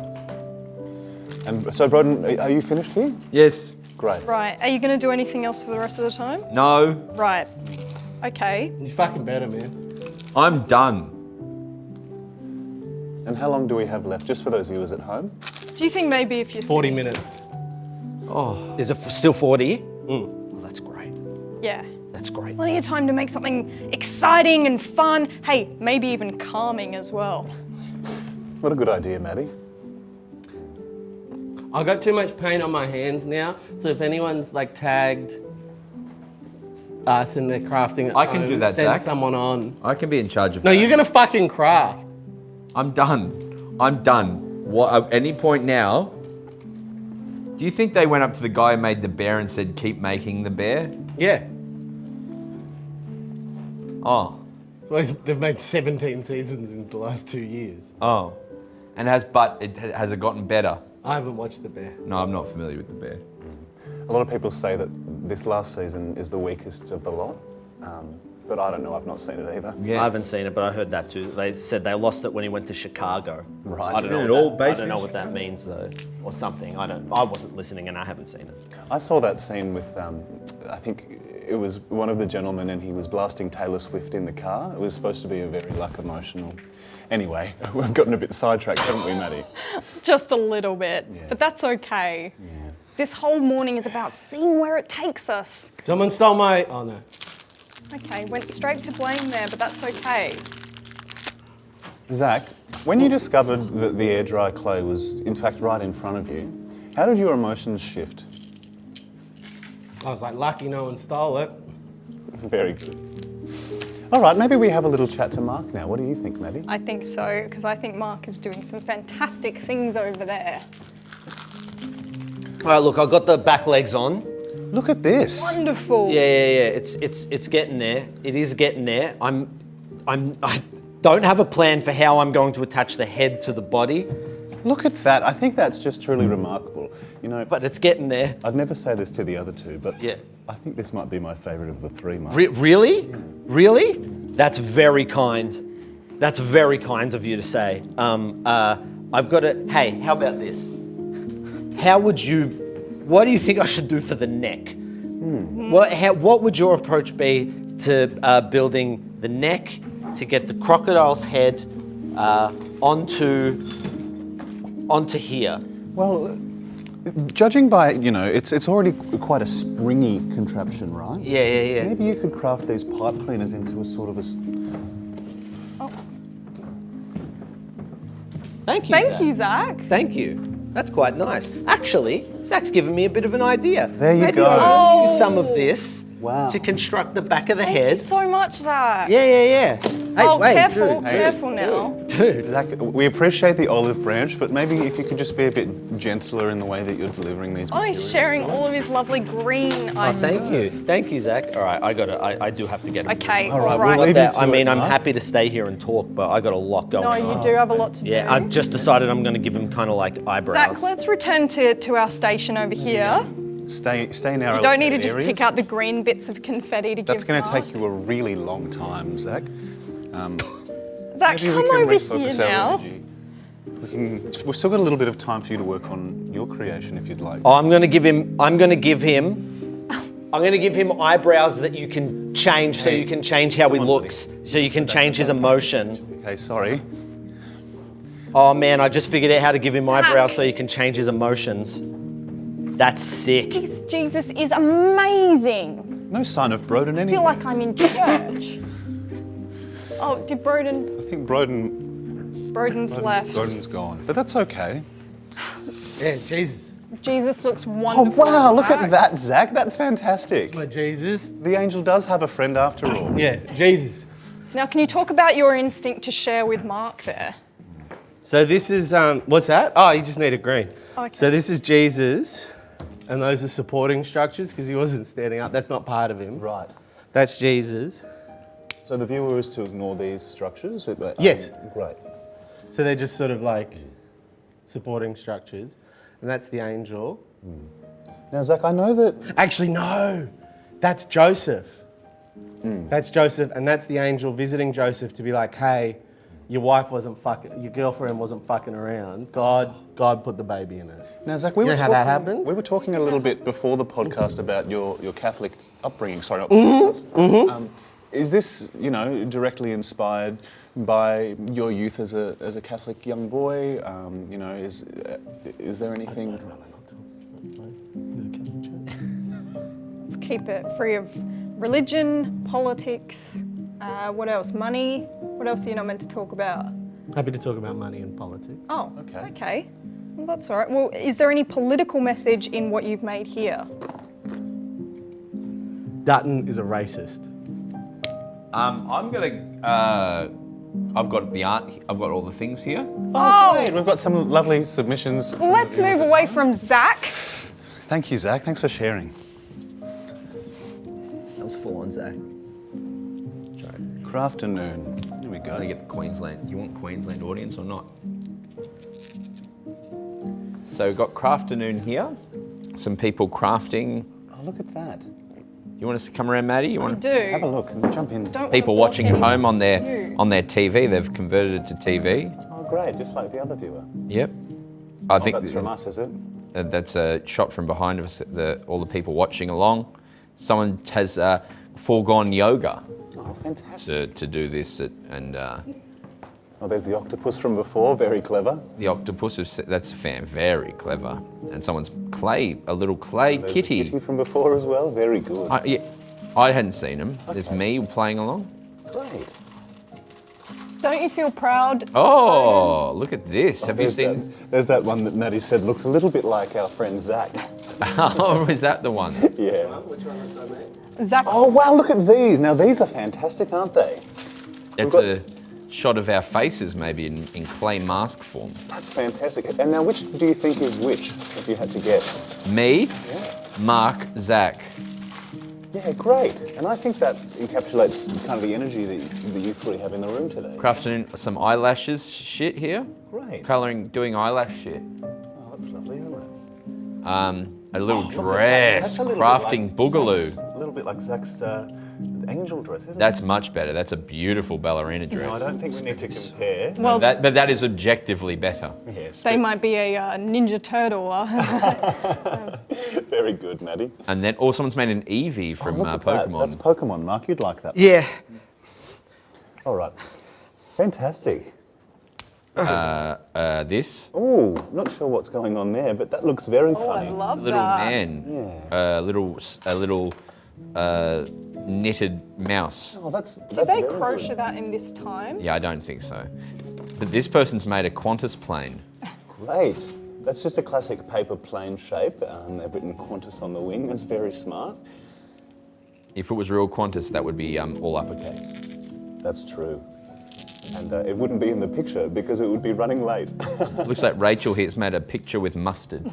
And so, Broden, are you finished here? Yes. Great. Right. Are you going to do anything else for the rest of the time? No. Right. Okay. You're fucking better, man. I'm done. And how long do we have left, just for those viewers at home? Do you think maybe if you're 40 sitting- minutes. Oh. Is it still 40? Well, that's great. Yeah. That's great. Plenty of time to make something exciting and fun. Hey, maybe even calming as well. What a good idea, Maddie. I've got too much paint on my hands now, so if anyone's like tagged us and they're crafting at I can home, do that, send Zach. someone on. I can be in charge of No, that. you're gonna fucking craft. I'm done. I'm done. What? At any point now, do you think they went up to the guy who made the bear and said, "Keep making the bear"? Yeah. Oh. So they've made 17 seasons in the last 2 years. Oh. And has it gotten better? I haven't watched The Bear. No, I'm not familiar with the bear. A lot of people say that this last season is the weakest of the lot, but I don't know. I've not seen it either. Yeah. I haven't seen it, but I heard that too. They said they lost it when he went to Chicago. Right. I don't Isn't know. it What all that, based I don't in know what that Chicago? means though, or something. I wasn't listening, and I haven't seen it. I saw that scene with, I think it was one of the gentlemen, and he was blasting Taylor Swift in the car. It was supposed to be a very emotional. Anyway, we've gotten a bit sidetracked, haven't we, Maddie? Just a little bit, Yeah. but that's okay. Yeah. This whole morning is about seeing where it takes us. Someone stole my... Oh, no. Okay, went straight to blame there, but that's okay. Zach, when you discovered that the air dry clay was in fact right in front of you, how did your emotions shift? I was like, lucky no one stole it. Very good. All right, maybe we have a little chat to Mark now. What do you think, Maddie? I think so, because I think Mark is doing some fantastic things over there. All right, look, I've got the back legs on. Look at this. Wonderful. Yeah. It's getting there. It is getting there. I don't have a plan for how I'm going to attach the head to the body, Look at that. I think that's just truly remarkable. You know, but it's getting there. I'd never say this to the other two, but Yeah. I think this might be my favourite of the three, Mark. Really? Really? That's very kind. That's very kind of you to say. I've got to. Hey, how about this? What do you think I should do for the neck? What would your approach be to building the neck to get the crocodile's head onto here? Well, judging by, it's already quite a springy contraption, right? Yeah. Maybe you could craft these pipe cleaners into a sort of a... Thank you. Thank you, Zach. Thank you. That's quite nice. Actually, Zach's given me a bit of an idea. There you Maybe go. I can use some of this Wow. to construct the back of the Thank you head. so much, Zach. Yeah. Hey, Oh, wait, careful, dude. careful now. Dude. Zach, we appreciate the olive branch, but maybe if you could just be a bit gentler in the way that you're delivering these Oh, materials. he's sharing to us. all of his lovely green Oh, items. thank you, Zach. All right, I do have to get. Okay, All right, all we'll right. leave you to I mean, it, I'm Mark. happy to stay here and talk, but I got a lot going No, on. you do have a lot to do. Yeah, I've just decided I'm going to give him kind of like eyebrows. Zach, let's return to our station over here. Stay in our You don't need to allocated just areas. pick out the green bits of confetti to That's give going to Mark. take you a really long time, Zach. Zach, Maybe come we can over here refocus our now. energy. We've still got a little bit of time for you to work on your creation if you'd like. Oh, I'm going to give him eyebrows that you can change, so you can change how he on, looks, so you can change his emotion. Okay, sorry. Oh man, I just figured out how to give him Zach. eyebrows so you can change his emotions. That's sick. This Jesus is amazing. No sign of Broden I anywhere. feel like I'm in church. Oh, did Broden? I think Broden's left. Broden's gone, but that's okay. Yeah, Jesus. Jesus looks Oh wonderful. wow, look Zach. at that, Zach. That's fantastic. My Jesus. The angel does have a friend after all. Yeah, Jesus. Now, can you talk about your instinct to share with Mark there? So this is, what's that? Oh, you just need a green. Okay. So this is Jesus, and those are supporting structures because he wasn't standing up. That's not part of him. Right. That's Jesus. So the viewer is to ignore these structures? Yes. Great. So they're just sort of like supporting structures. And that's the angel. Now, Zach, I know that... Actually, no. That's Joseph. That's Joseph, and that's the angel visiting Joseph to be like, hey, your girlfriend wasn't fucking around. God put the baby in it. Now, Zach, we You were know how that happened? We were talking a little bit before the podcast about your Catholic upbringing. Sorry, not the podcast. Is this, directly inspired by your youth as a Catholic young boy? Is there anything? Let's keep it free of religion, politics, what else? Money? What else are you not meant to talk about? Happy to talk about money and politics. Oh, Okay. okay. Well, that's all right. Well, is there any political message in what you've made here? Dutton is a racist. I'm gonna. I've got all the things here. Oh, great. We've got some lovely submissions. Well, let's move away from Zach. Thank you, Zach. Thanks for sharing. That was full on, Zach. Crafternoon. Here we I'm gonna go. get the Queensland. You want Queensland audience or not? So we've got Crafternoon here. Some people crafting. Oh, look at that. You want us to come around, Maddie? You I want do. Have a look and jump in. Don't people wanna watching at block home on their anyone's view. TV? They've converted it to TV. Oh, great. Just like the other viewer. Yep. I Oh, think that's from us, is it? that's a shot from behind us. All the people watching along. Someone has foregone yoga Oh, fantastic. to do this, Oh, Oh, there's the octopus from before, very clever. The octopus, that's very clever. And someone's a little clay There's kitty. the kitty from before as well, very good. Yeah, I hadn't seen him. There's me playing along. Great. Don't you feel proud? Oh, look at this. Have you seen? There's that one that Maddie said looked a little bit like our friend Zach. Oh, is that the one? Yeah. Which one was I made? Zach, Oh, wow, look at these. Now, these are fantastic, aren't they? It's a shot of our faces, maybe in clay mask form. That's fantastic. And now, which do you think is which, if you had to guess? Me, Mark, Zach. Yeah, great. And I think that encapsulates kind of the energy that you probably have in the room today. Crafternoon, some eyelashes shit here. Great. Colouring, doing eyelash shit. Oh, that's lovely, isn't it? A little Look at that. dress, That's a little crafting bit like boogaloo. Zach's, a little bit like Zach's angel dress, isn't That's much better. That's a beautiful ballerina it? dress. No, I don't think we need to compare. well, But that is objectively better. Yes, they might be a Ninja Turtle. very good, Maddie. And then, someone's made an Eevee from Look at that. Pokemon. That's Pokemon, Mark. You'd like that. Yeah. All right. Fantastic. This Oh, not sure what's going on there, but that looks very Oh, I funny. love little that. man, a little knitted mouse. Oh, that's Did they very crochet good. that in this time? Yeah, I don't think so. But this person's made a Qantas plane. Great. That's just a classic paper plane shape. They've written Qantas on the wing. That's very smart. If it was real Qantas, that would be all uppercase. That's true. And it wouldn't be in the picture because it would be running late. Looks like Rachel here's made a picture with mustard.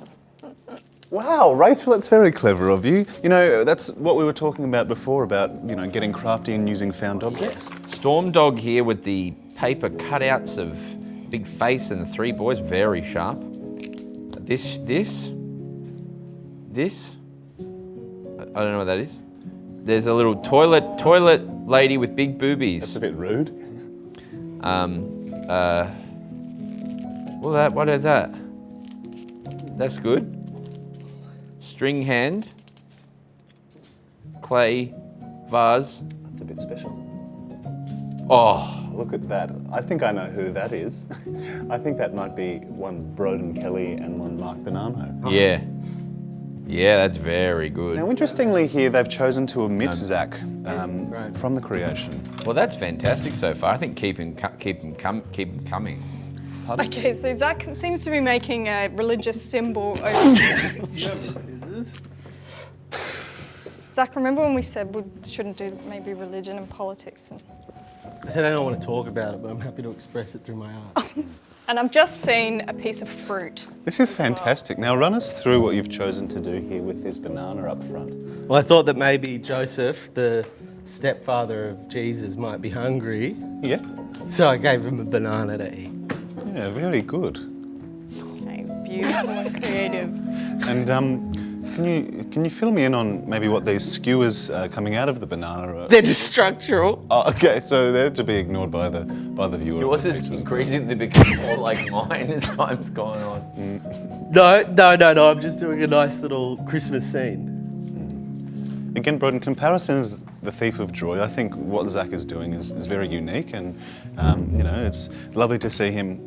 Wow, Rachel, that's very clever of you. You know, that's what we were talking about before about, you know, getting crafty and using found objects. Storm Dog here with the paper cutouts of big face and the three boys, very sharp. This, I don't know what that is. There's a little toilet lady with big boobies. That's a bit rude. What is that? That's good. String hand, clay vase. That's a bit special. Oh, Look at that. I think I know who that is. I think that might be one Broden Kelly and one Mark Bonanno. yeah. Yeah, that's very good. Now, interestingly here, they've chosen to omit Zach from the creation. Well, that's fantastic so far. I think keep him coming. Pardon? Okay, so Zach seems to be making a religious symbol over. Zach, remember when we said we shouldn't do maybe religion and politics? I said I don't want to talk about it, but I'm happy to express it through my art. And I've just seen a piece of fruit. This is fantastic. Now, run us through what you've chosen to do here with this banana up front. Well, I thought that maybe Joseph, the stepfather of Jesus, might be hungry, Yeah? so I gave him a banana to eat. Yeah, very good. Okay, beautiful and creative. And can you fill me in on maybe what these skewers coming out of the banana are? They're just structural. Oh, okay, so they're to be ignored by the viewer. Yours is increasingly becoming more like mine as time's gone on. No, I'm just doing a nice little Christmas scene. Again, Broden, comparisons the thief of joy. I think what Zach is doing is very unique, and you know, it's lovely to see him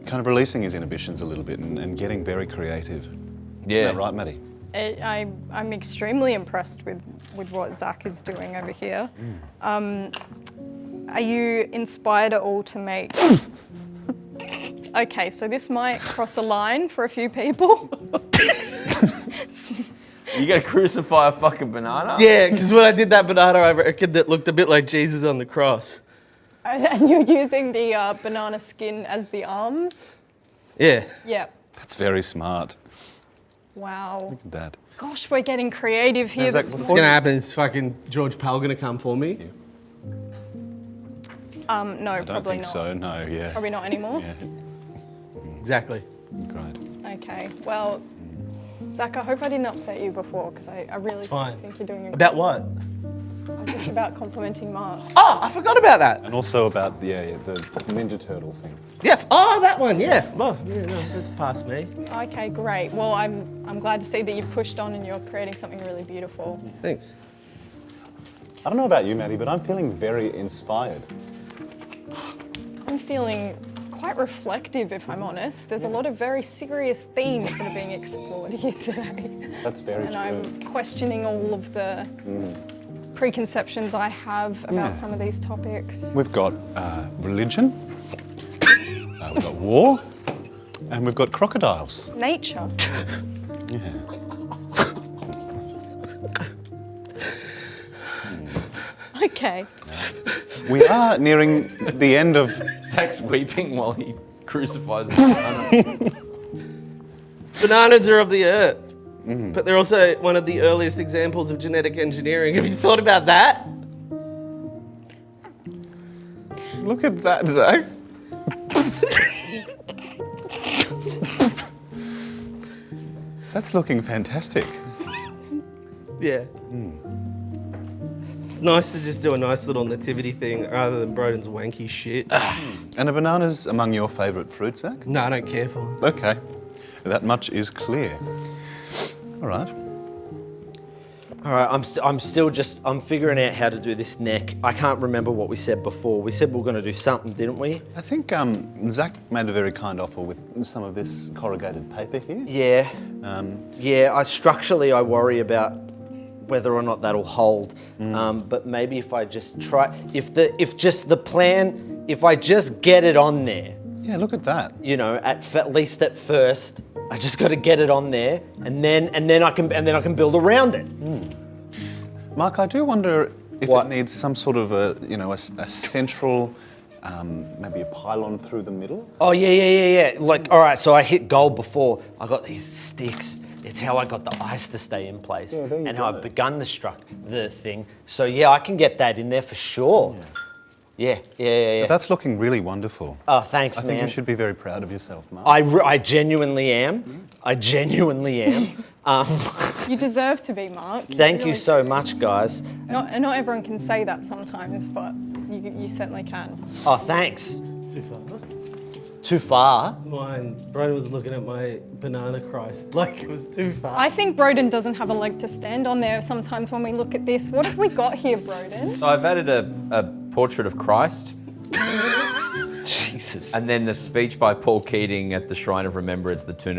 kind of releasing his inhibitions a little bit and getting very creative. Yeah. Isn't that right, Maddie? I'm extremely impressed with what Zach is doing over here. Are you inspired at all to make... Okay, so this might cross a line for a few people. You gonna crucify a fucking banana? Yeah, because when I did that banana, I reckoned it looked a bit like Jesus on the cross. And you're using the banana skin as the arms? Yeah. Yeah. That's very smart. Wow. Look at that. Gosh, we're getting creative here. Now, Zach, this What's going to happen is fucking George Pell going to come for me. No, I don't probably think not. so, no, yeah. Probably not anymore? Yeah, Exactly. great. Okay, well, Zach, I hope I didn't upset you before, because I really Fine. think you're doing a About what? I'm just about complimenting Mark. Oh, I forgot about that. And also about the Ninja Turtle thing. Yeah. Oh, that one. Yeah. Oh, yeah. No, that's past me. Okay, great. Well, I'm glad to see that you've pushed on and you're creating something really beautiful. Thanks. I don't know about you, Maddie, but I'm feeling very inspired. I'm feeling quite reflective, if I'm honest. There's a lot of very serious themes that are being explored here today. That's very And true. I'm questioning all of the preconceptions I have about some of these topics. We've got religion, we've got war, and we've got crocodiles. Nature. Yeah. Okay. We are nearing the end of... Zach's weeping while he crucifies his son. Bananas are of the earth, but they're also one of the earliest examples of genetic engineering. Have you thought about that? Look at that, Zach. That's looking fantastic. Yeah. It's nice to just do a nice little nativity thing rather than Broden's wanky shit. And are bananas among your favourite fruits, Zach? No, I don't care for them. Okay, that much is clear. All right. All right, I'm figuring out how to do this neck. I can't remember what we said before. We said we were going to do something, didn't we? I think Zach made a very kind offer with some of this corrugated paper here. Yeah. Structurally, I worry about whether or not that'll hold. But maybe if I just try, if I just get it on there. Yeah, look at that. You know, at least at first, I just got to get it on there, and then I can build around it. Mark, I do wonder if What? it needs some sort of a central, maybe a pylon through the middle. Oh yeah. Like, all right, so I hit gold before. I got these sticks. It's how I got the ice to stay in place, Yeah, there you and how go. I've begun the thing. So yeah, I can get that in there for sure. Yeah. But that's looking really wonderful. Oh, thanks, I man. think you should be very proud of yourself, Mark. I genuinely am. I genuinely am. You deserve to be, Mark. Thank you Really- so much, guys. Not everyone can say that sometimes, but you certainly can. Oh, thanks. Too far. Too far? Mine, Broden was looking at my banana Christ like it was too far. I think Broden doesn't have a leg to stand on there sometimes when we look at this. What have we got here, Broden? So I've added a portrait of Christ, Jesus. and then the speech by Paul Keating at the Shrine of Remembrance, the Tomb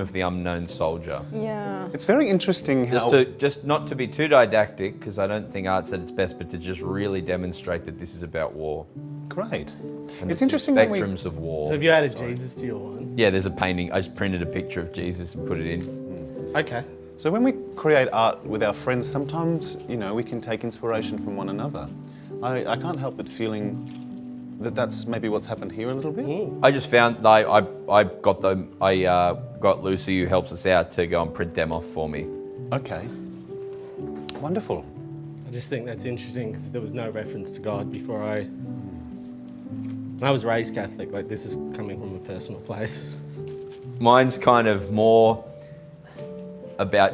of the Unknown Soldier. Yeah. It's very interesting how... Just not to be too didactic, because I don't think art's at its best, but to just really demonstrate that this is about war. Great. And It's the interesting when we... spectrums of war. So have you added Jesus to your one? Yeah, there's a painting. I just printed a picture of Jesus and put it in. Okay. So when we create art with our friends, sometimes, we can take inspiration from one another. I can't help but feeling that that's maybe what's happened here a little bit. I just found I got Lucy, who helps us out, to go and print them off for me. Okay. Wonderful. I just think that's interesting because there was no reference to God before I was raised Catholic. Like, this is coming from a personal place. Mine's kind of more about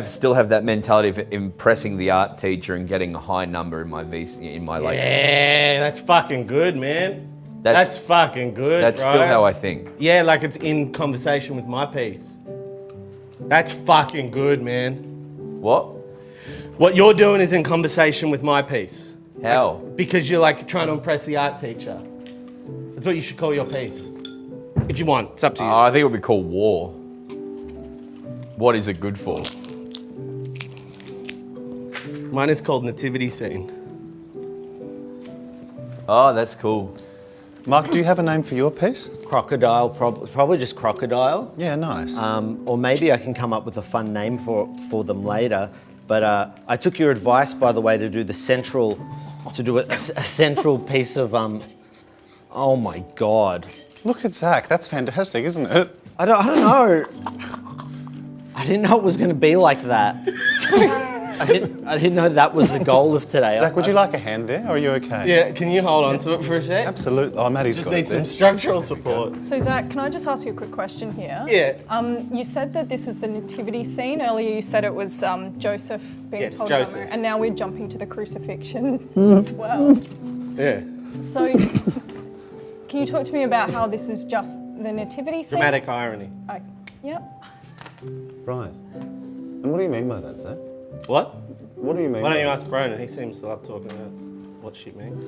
still have that mentality of impressing the art teacher and getting a high number in my Yeah, that's fucking good, man. That's fucking good. That's bro. still how I think. Yeah, like it's in conversation with my piece. That's fucking good, man. What? What you're doing is in conversation with my piece. How? Because you're like trying to impress the art teacher. That's what you should call your piece. If you want, it's up to you. I think it would be called War. What is it good for? Mine is called Nativity Scene. Oh, that's cool. Mark, do you have a name for your piece? Crocodile, probably just crocodile. Yeah, nice. Or maybe I can come up with a fun name for them later. But I took your advice, by the way, to do a central piece of oh my God. Look at Zach. That's fantastic, isn't it? I don't know. I didn't know it was going to be like that. I didn't know that was the goal of today. Zach, would you like a hand there, or are you okay? Yeah, can you hold on to it for a sec? Absolutely. Oh, Maddie's Just got it need there. some structural support. So Zach, can I just ask you a quick question here? Yeah. You said that this is the nativity scene. Earlier you said it was Joseph being Yeah, it's told Joseph. about Mary, and now we're jumping to the crucifixion as well. Yeah. So can you talk to me about how this is just the nativity scene? Dramatic irony. Yep. Right. And what do you mean by that, Zach? What? What do you mean? Why don't you ask Broden? He seems to love talking about what shit means.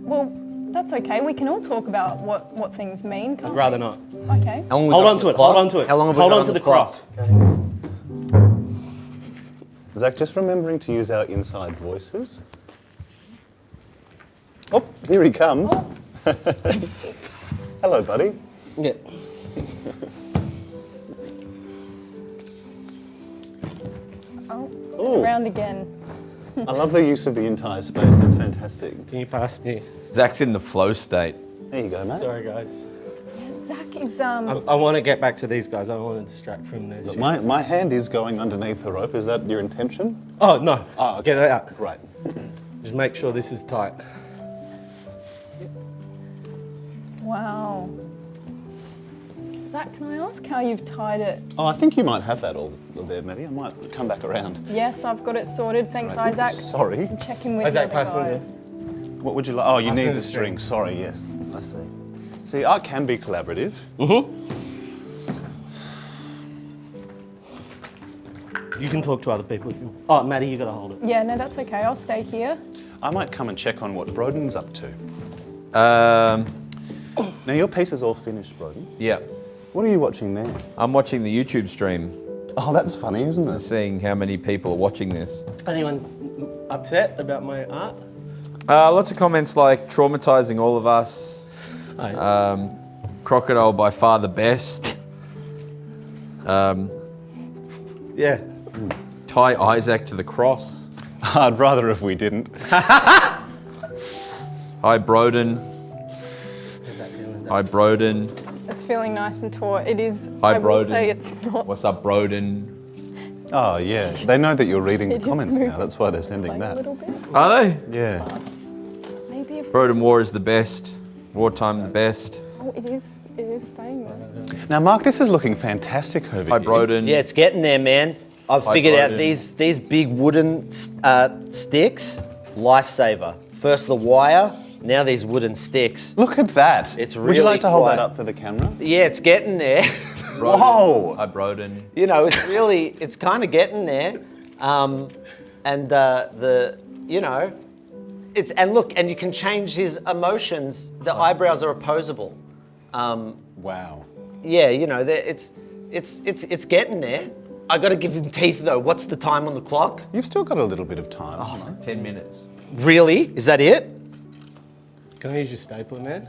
Well, that's okay. We can all talk about what things mean, can't I'd rather we? not. Okay. How long we Hold got on to the it. clock? Hold on to it. How long have we Hold got on to the clock? cross. Zach, just remembering to use our inside voices. Oh, here he comes. Hello, buddy. Yeah. Oh, Ooh. around again. I love the use of the entire space. That's fantastic. Can you pass me? Zach's in the flow state. There you go, mate. Sorry, guys. Yeah, Zach is I want to get back to these guys. I don't want to distract from this. Look, my hand is going underneath the rope. Is that your intention? Oh, no. Oh, okay. Get it out. Right. Just make sure this is tight. wow. Zach, can I ask how you've tied it? Oh, I think you might have that all there, Maddie. I might come back around. Yes, I've got it sorted. Thanks, Right. Isaac. Sorry. I'm checking with Isaac, the other pass me guys. What would you like? Oh, you Pass need me the the string. string. Sorry, yes. I see. See, art can be collaborative. You can talk to other people if you want. Oh, Maddie, you got to hold it. Yeah, no, that's okay. I'll stay here. I might come and check on what Broden's up to. Um, Now, your piece is all finished, Broden. yeah, What are you watching there? I'm watching the YouTube stream, Oh, that's funny, isn't it? seeing how many people are watching this. Anyone upset about my art? Lots of comments like traumatizing all of us. Hey. Crocodile by far the best. Yeah. Tie Isaac to the cross. I'd rather if we didn't. Hi Broden. Hi Broden. It's feeling nice and taut. It is. Hi, I will Broden. say it's not. What's up, Broden? Oh, yeah. They know that you're reading the It is comments now. moving That's why they're sending Like a that. little bit. Are they? Yeah. Maybe if. Broden War is the best. Wartime the best. Oh, it is staying there. Now, Mark, this is looking fantastic over Hi here. Broden. Yeah, it's getting there, man. I've Hi, figured out Broden. these big wooden sticks, lifesaver. First the wire, now these wooden sticks. Look at that. It's Would you really like to hold quite- that up for the camera? Yeah, it's getting there. Broden. Whoa. Hi Broden. You know, it's kind of getting there. And look, and you can change his emotions. The eyebrows are opposable. Wow. Yeah, you know, it's getting there. I got to give him teeth though. What's the time on the clock? You've still got a little bit of time. Oh, 10 minutes. Really? Is that it? Can I use your stapler, man?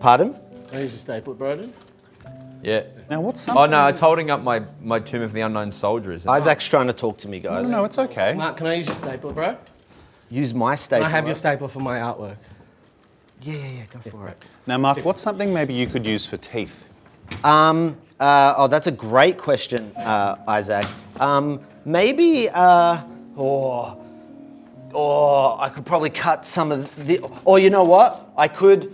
Pardon? Can I use your stapler, Broden? Yeah. Now, what's something... Oh no, it's holding up my Tomb of the Unknown Soldier, isn't it? Isaac's trying to talk to me, guys. No, it's okay. Mark, can I use your stapler, bro? Use my Can stapler. I have your stapler for my artwork? Yeah, go for it. Now, Mark, what's something maybe you could use for teeth? That's a great question, Isaac. Maybe, I could probably cut some of the, or you know what? I could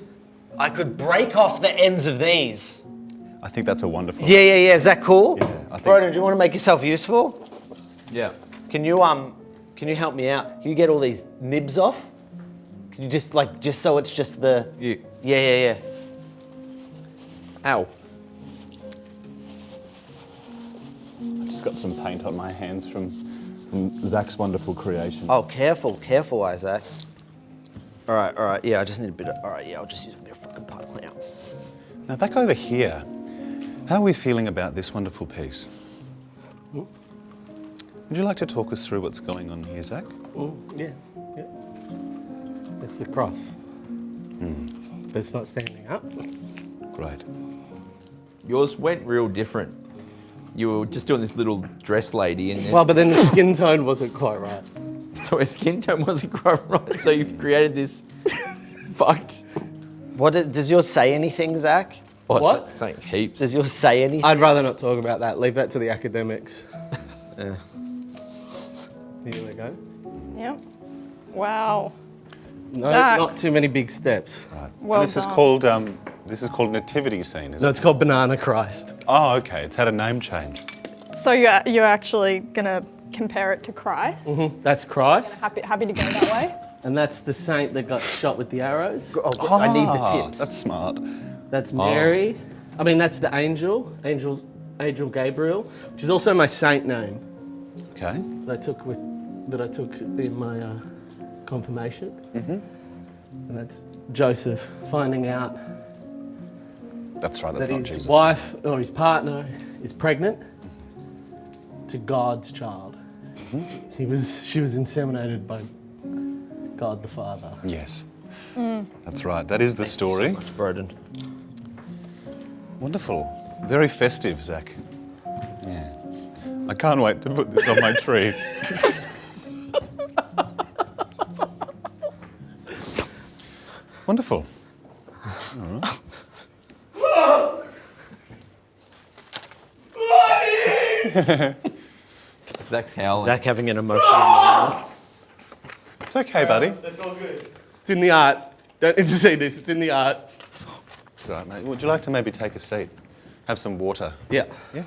break off the ends of these. I think that's a wonderful... Yeah. Is that cool? Yeah, I think- Broden, do you want to make yourself useful? Yeah. Can you help me out? Can you get all these nibs off? Can you just so it's just the... Yeah. Ow. I've just got some paint on my hands from Zach's wonderful creation. Oh, careful, Isaac. All right. Yeah, I just need a bit of... All right, yeah, I'll just use a bit of fucking pipe cleaner. Now, back over here, how are we feeling about this wonderful piece? Would you like to talk us through what's going on here, Zach? Yeah. It's the cross. But it's not standing up. Great. Yours went real different. You were just doing this little dress lady and Well, but then the skin tone wasn't quite right. so her skin tone wasn't quite right, so you've created this fucked... Does yours say anything, Zach? What? Saying heaps. Does yours say anything? I'd rather not talk about that. Leave that to the academics. Yeah. Here we go. Yep. Wow. No, Zach. not too many big steps. Right. Well And this done. is called nativity scene, is So it? it's called Banana Christ. Oh, okay. It's had a name change. So you're actually gonna compare it to Christ? That's Christ. Happy to go that way? And that's the saint that got shot with the arrows. Oh, I need the tips. That's smart. That's Mary. I mean, that's the angel Gabriel, which is also my saint name Okay. that I took in my confirmation. And that's Joseph finding out That's right, that's that not his Jesus. wife or his partner is pregnant to God's child. She was inseminated by God the Father. Yes, that's right. That is the story. So much, Broden. Wonderful. Very festive, Zach. Yeah. I can't wait to put this on my tree. Wonderful. Zach's howling. Zach having an emotional moment. It's okay, buddy. That's all good. It's in the art. Don't need to see this. It's in the art. It's all right, mate. Would you like to maybe take a seat? Have some water? Yeah. Yeah.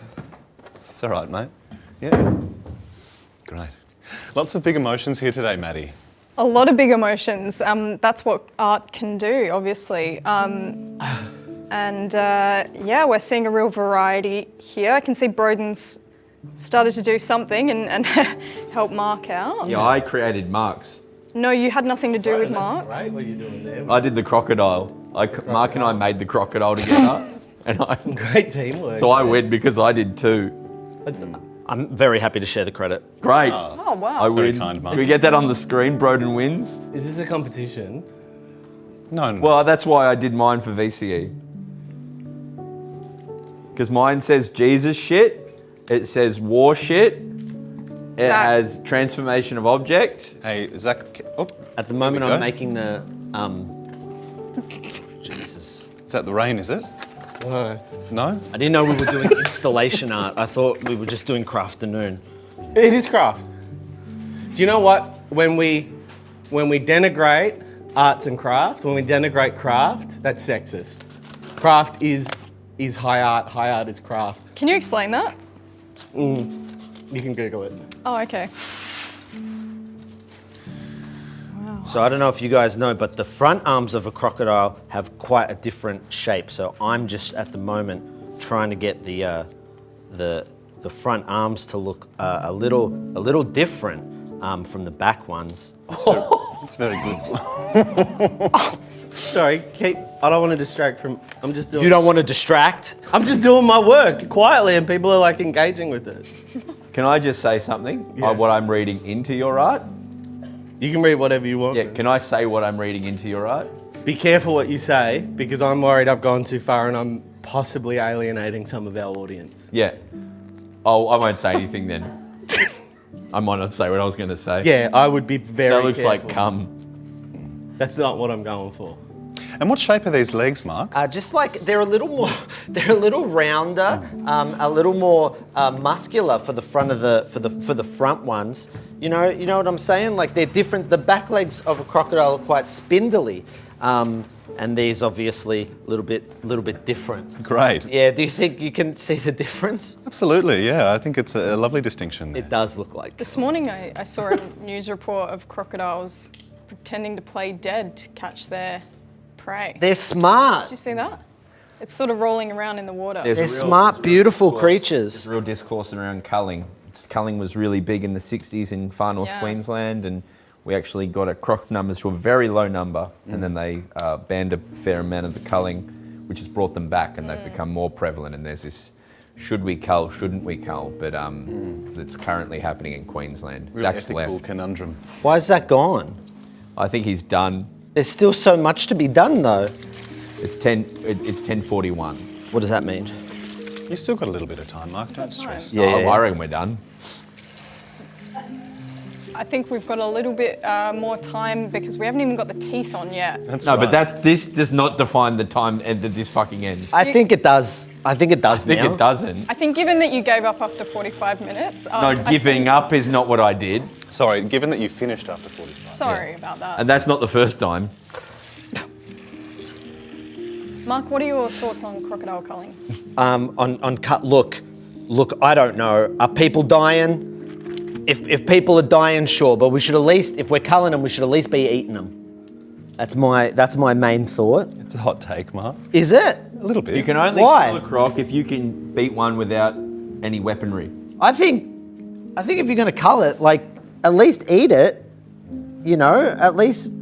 It's all right, mate. Yeah. Great. Lots of big emotions here today, Maddie. A lot of big emotions. That's what art can do, obviously. Yeah, we're seeing a real variety here. I can see Broden's started to do something and help Mark out. Yeah, I created Mark's. No, you had nothing to do with Mark. Right, what are you doing there? I did the crocodile. Mark and I made the crocodile together, Great teamwork. so I win because I did too. I'm very happy to share the credit. Great. Oh, wow. I very win. kind, Mark. Can we get that on the screen? Broden wins. Is this a competition? No, no. Well, that's why I did mine for VCE. Because mine says Jesus shit, it says war shit, it Zach. has transformation of object. Hey, Zach. Oh, At the moment, Here we I'm go. making the. Jesus. Is that the rain, is it? No. No? I didn't know we were doing installation art. I thought we were just doing Crafternoon. It is craft. Do you know what? When we denigrate arts and craft, when we denigrate craft, that's sexist. Craft is high art is craft. Can you explain that? You can Google it. Oh, okay. So I don't know if you guys know, but the front arms of a crocodile have quite a different shape. So I'm just at the moment trying to get the front arms to look a little different from the back ones. It's very good. Sorry, Kate. I don't want to distract from. I'm just doing. You don't want to distract? I'm just doing my work quietly, and people are like engaging with it. Can I just say something? Yeah. What I'm reading into your art? You can read whatever you want. Yeah, can I say what I'm reading into your art? Be careful what you say, because I'm worried I've gone too far and I'm possibly alienating some of our audience. Yeah. Oh, I won't say anything then. I might not say what I was going to say. Yeah, I would be very That looks careful. like cum. That's not what I'm going for. And what shape are these legs, Mark? Just like they're a little rounder, a little more muscular for the front of for the front ones. You know what I'm saying? Like they're different. The back legs of a crocodile are quite spindly, and these obviously a little bit different. Great. Yeah. Do you think you can see the difference? Absolutely, yeah. I think it's a lovely distinction. It does look like. This morning I saw a news report of crocodiles pretending to play dead to catch their prey. They're smart. Did you see that? It's sort of rolling around in the water. There's They're a real- smart, beautiful There's creatures. real discourse around culling. Culling was really big in the 60s in far north Yeah. Queensland, and we actually got a croc numbers to a very low number, and then they banned a fair amount of the culling, which has brought them back, and they've become more prevalent. And there's this, should we cull, shouldn't we cull? But it's currently happening in Queensland. Real Zach's ethical left. conundrum. Why is that gone? I think he's done. There's still so much to be done, though. It's 10:41. What does that mean? You've still got a little bit of time, Mark. Don't stress. Yeah, yeah. I reckon we're done. I think we've got a little bit more time because we haven't even got the teeth on yet. That's No, right. but this does not define the time that this fucking ends. I think it does. I think it does I think now. it doesn't. I think given that you gave up after 45 minutes. No, I giving think- up is not what I did. Sorry, given that you finished after 45. Sorry about that. And that's not the first time. Mark, what are your thoughts on crocodile culling? On cut. Look. I don't know. Are people dying? If people are dying, sure. But we should at least, if we're culling them, we should at least be eating them. That's my main thought. It's a hot take, Mark. Is it? A little bit. You can only Why? kill a croc if you can beat one without any weaponry. I think if you're gonna cull it, like at least eat it. You know, at least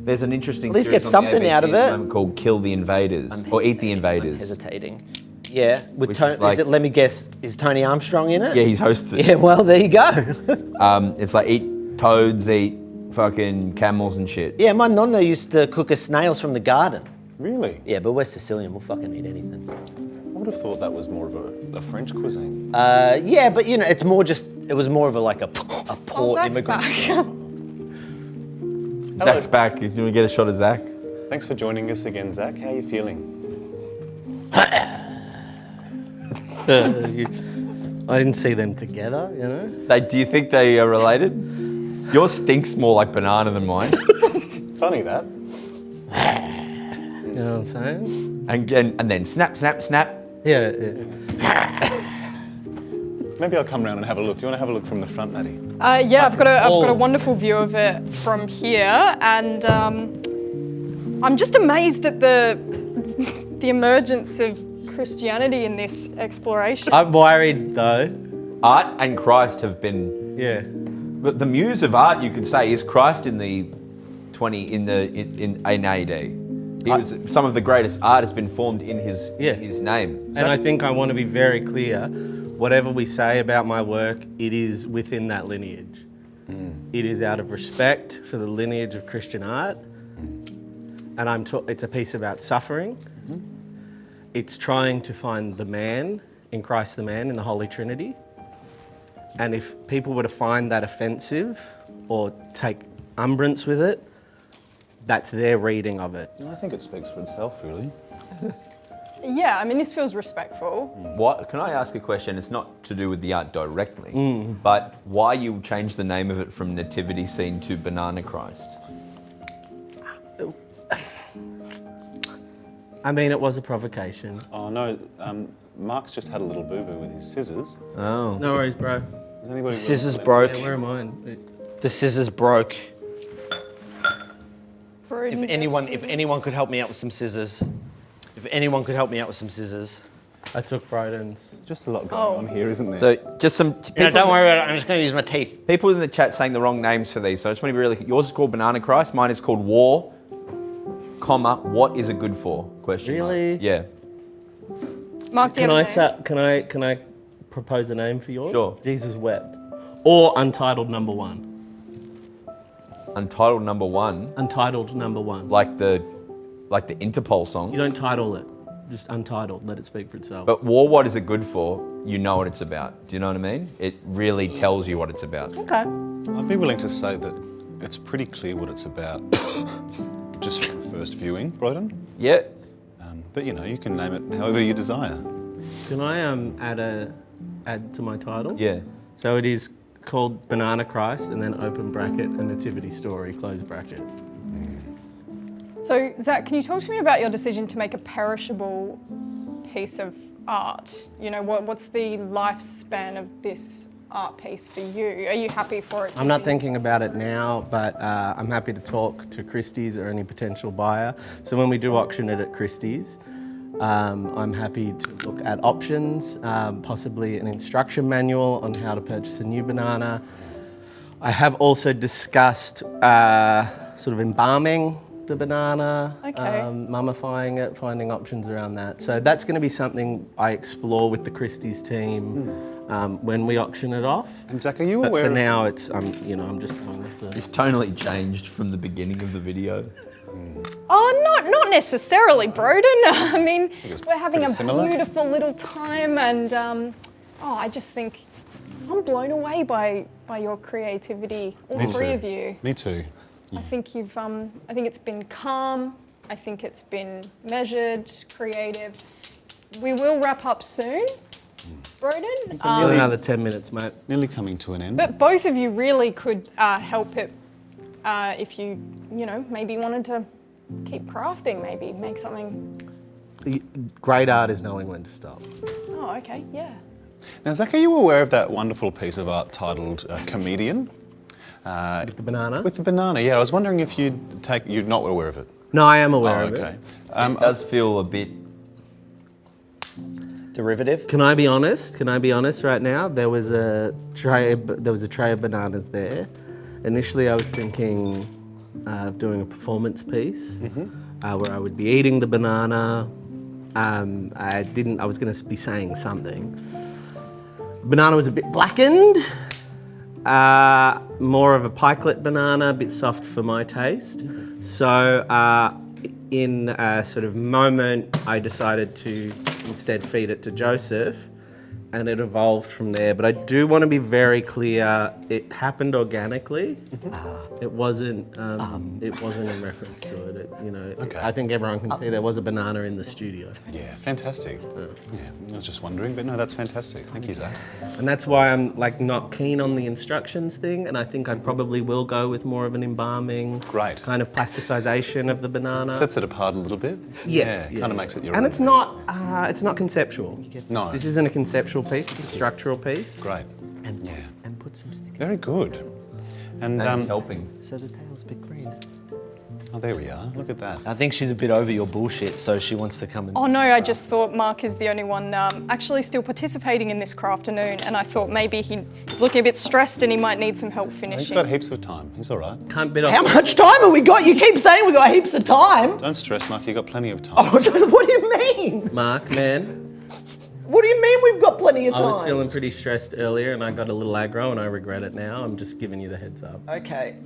There's an interesting At least series get on the something ABC out of at the it. moment called Kill the Invaders, or Eat the I'm Invaders. hesitating. Yeah, with Which Tony. is like- Let me guess. Is Tony Armstrong in it? Yeah, he's hosted. Yeah. Well, there you go. It's like eat toads, eat fucking camels and shit. Yeah, my nonna used to cook us snails from the garden. Really? Yeah, but we're Sicilian. We'll fucking eat anything. I would have thought that was more of a French cuisine. Yeah, but you know, it's more just. It was more of a poor Zach's immigrant. back. Zach's back. You want to get a shot of Zach? Thanks for joining us again, Zach. How are you feeling? I didn't see them together, you know? Do you think they are related? Yours stinks more like banana than mine. It's funny that. You know what I'm saying? And then snap, snap, snap. Yeah. Maybe I'll come round and have a look. Do you want to have a look from the front, Maddie? Yeah, I've got a wonderful view of it from here, and I'm just amazed at the emergence of Christianity in this exploration. I'm worried though. Art and Christ have been. Yeah. But the muse of art, you could say, is Christ in AD. Some of the greatest art has been formed in his name. And I think I want to be very clear, whatever we say about my work, it is within that lineage. It is out of respect for the lineage of Christian art. And it's a piece about suffering. It's trying to find the man, in Christ the man, in the Holy Trinity. And if people were to find that offensive or take umbrance with it, that's their reading of it. I think it speaks for itself, really. Yeah, I mean, this feels respectful. What? Can I ask a question? It's not to do with the art directly, but why you changed the name of it from Nativity Scene to Banana Christ? I mean, it was a provocation. Oh, no. Mark's just had a little boo-boo with his scissors. Oh. No worries, bro. Is anybody Scissors willing- broke. Yeah, where are mine? The scissors broke. Broden, If anyone could help me out with some scissors. If anyone could help me out with some scissors. I took Broden's. Just a lot going on here, isn't there? So just some people, Don't worry about it. I'm just going to use my teeth. people in the chat saying the wrong names for these. So I just want to be really. Yours is called Banana Christ. Mine is called War, comma, what is it good for? Question mark. Really? Yeah. Mark, do you have a name? Can I propose a name for yours? Sure. Jesus Wept. Or Untitled Number One. Untitled number one, Untitled Number One. like the Interpol song. You don't title it. Just untitled. Let it speak for itself. But War, what is it good for? You know what it's about. Do you know what I mean? It really tells you what it's about. Okay. I'd be willing to say that it's pretty clear what it's about just from first viewing, Broden. Yeah. But you know, you can name it however you desire. Can I add to my title? Yeah. So it is called Banana Christ, and then open bracket, a nativity story, close bracket. So, Zach, can you talk to me about your decision to make a perishable piece of art? You know, what's the lifespan of this art piece for you? Are you happy for it to I'm not be- thinking about it now, but I'm happy to talk to Christie's or any potential buyer. So when we do auction it at Christie's, I'm happy to look at options, possibly an instruction manual on how to purchase a new banana. I have also discussed sort of embalming the banana, mummifying it, finding options around that. So that's going to be something I explore with the Christie's team when we auction it off. And Zach, are you But aware for of... now, I'm just going with the... It's tonally changed from the beginning of the video. Oh, not necessarily, Broden. I mean, we're having pretty a similar. beautiful little time, and I just think I'm blown away by your creativity, all Me three too. of you. Me too. I think I think it's been calm. I think it's been measured, creative. We will wrap up soon, Broden. Got another 10 minutes, mate. Nearly coming to an end. But both of you really could help it if you maybe wanted to keep crafting, maybe make something. Great art is knowing when to stop. Oh, okay, yeah. Now, Zach, are you aware of that wonderful piece of art titled Comedian? With the banana? With the banana, yeah. I was wondering if you're not aware of it. No, I am aware Oh, of okay. it. It does feel a bit. Derivative. Can I be honest? Right now? There was a tray of bananas there. Initially, I was thinking of doing a performance piece where I would be eating the banana. I was going to be saying something. Banana was a bit blackened, more of a pikelet banana, a bit soft for my taste. So in a sort of moment, I decided to instead feed it to Joseph, and it evolved from there. But I do want to be very clear, it happened organically. It wasn't in reference to it. Okay. I think everyone can see there was a banana in the studio. Yeah, fantastic. Yeah, I was just wondering, but no, that's fantastic. Thank you, Zach. And that's why I'm not keen on the instructions thing, and I think I probably will go with more of an embalming kind of plasticization of the banana. Sets it apart a little bit. Yes. Yeah, kind of makes it your And own it's not conceptual. No. This isn't a conceptual piece, it's a structural piece. Great. And put some stickers. Very good. And helping. So the tail's a bit green. oh, there we are. Look at that. I think she's a bit over your bullshit, so she wants to come and... Oh no, I just thought Mark is the only one actually still participating in this Crafternoon, and I thought maybe he's looking a bit stressed and he might need some help He's finishing. got heaps of time. He's all right. Can't bit off. How much time have we got? You keep saying we got heaps of time. Don't stress, Mark. You've got plenty of time. Oh, what do you mean? Mark, man, What do you mean we've got plenty of I time? was feeling pretty stressed earlier and I got a little aggro and I regret it now. I'm just giving you the heads up. Okay.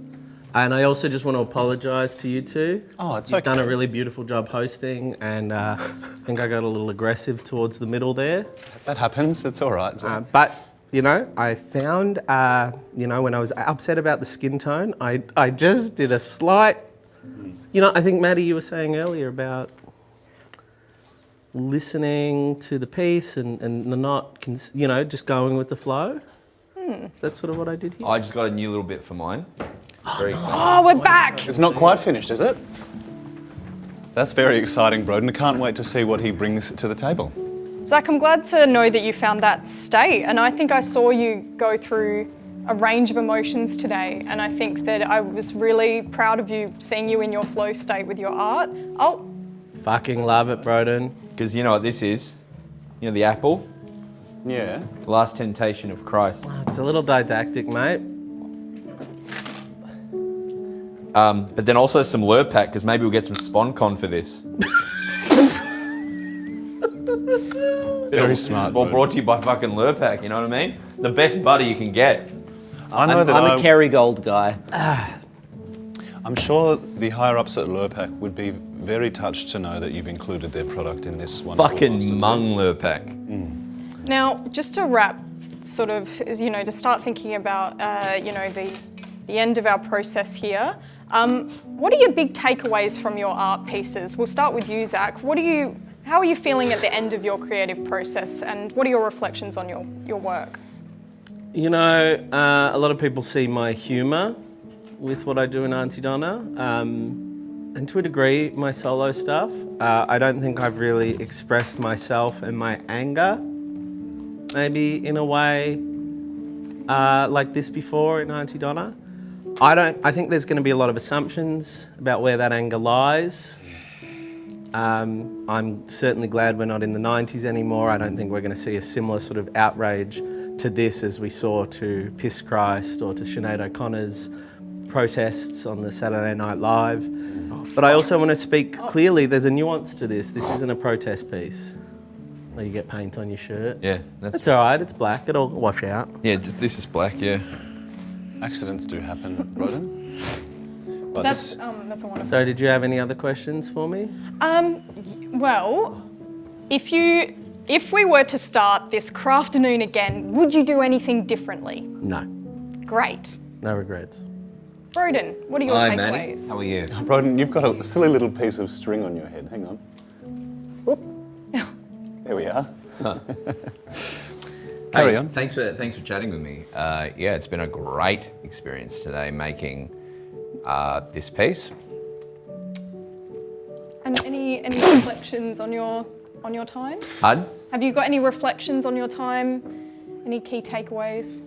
And I also just want to apologise to you two. Oh, it's You've okay. done a really beautiful job hosting, and I think I got a little aggressive towards the middle there. That happens. It's all right. Zach. But, I found, when I was upset about the skin tone, I just did a slight, I think, Maddie, you were saying earlier about listening to the piece and not, just going with the flow. That's sort of what I did here. I just got a new little bit for mine. Very exciting. Oh, we're back! It's not quite finished, is it? That's very exciting, Broden. I can't wait to see what he brings to the table. Zach, I'm glad to know that you found that state, and I think I saw you go through a range of emotions today, and I think that I was really proud of you, seeing you in your flow state with your art. Oh. Fucking love it, Broden. Because you know what this is? You know the apple? Yeah. The last temptation of Christ. It's a little didactic, mate. But then also some Lurpak, because maybe we'll get some SponCon for this. Very smart. Well, Broden. brought to you by fucking Lurpak, you know what I mean? The best butter you can get. I know that I'm a Kerrygold guy. I'm sure the higher ups at Lurpak would be very touched to know that you've included their product in this wonderful Fucking masterpiece. mung Lurpak. Now, just to wrap, sort of, to start thinking about, the end of our process here, what are your big takeaways from your art pieces? We'll start with you, Zach. How are you feeling at the end of your creative process, and what are your reflections on your work? A lot of people see my humour with what I do in Aunty Donna, and to a degree, my solo stuff. I don't think I've really expressed myself and my anger, maybe in a way like this before in Aunty Donna. I think there's going to be a lot of assumptions about where that anger lies. I'm certainly glad we're not in the 90s anymore. I don't think we're going to see a similar sort of outrage to this as we saw to Piss Christ or to Sinead O'Connor's protests on the Saturday Night Live. But I also want to speak clearly. There's a nuance to this. This isn't a protest piece where you get paint on your shirt. Yeah, That's all right. It's black. It'll wash out. Yeah, this is black, yeah. Accidents do happen, Broden. But That's a wonderful. So did you have any other questions for me? Well, if we were to start this Crafternoon again, would you do anything differently? No. Great. No regrets. Broden, what are your Hi, Manny. takeaways? How are you? Broden, you've got a silly little piece of string on your head. Hang on. Whoop. There we are. Carry on. Thanks for chatting with me. Yeah, it's been a great experience today making this piece. And any reflections on your time? Pardon? Have you got any reflections on your time? Any key takeaways?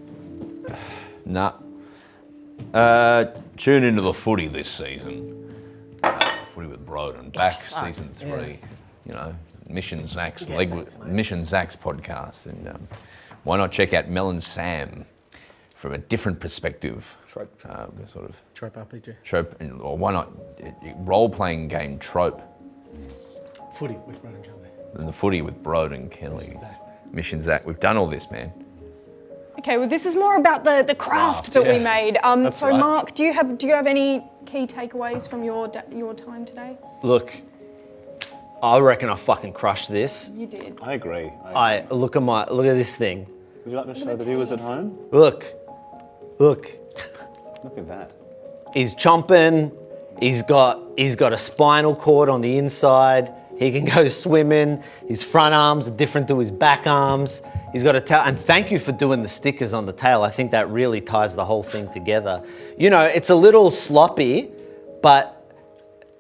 Nah. Tune into the footy this season. Footy with Broden. Back season 3. Mission Zach's podcast, and why not check out Mel and Sam from a different perspective. Trope. Sort of Trope RPG. trope, or why not role-playing game trope. Footy with Brad and Kelly. And the footy with Brod and Kelly. Mission Zach. We've done all this, man. Okay, well, this is more about the craft that we made. So, right. Mark, do you have any key takeaways from your time today? Look, I reckon I fucking crushed this. You did. I agree. I look at this thing. Would you like to show the viewers at home? Look. Look at that. He's chomping. He's got a spinal cord on the inside. He can go swimming. His front arms are different to his back arms. He's got a tail. And thank you for doing the stickers on the tail. I think that really ties the whole thing together. You know, it's a little sloppy, but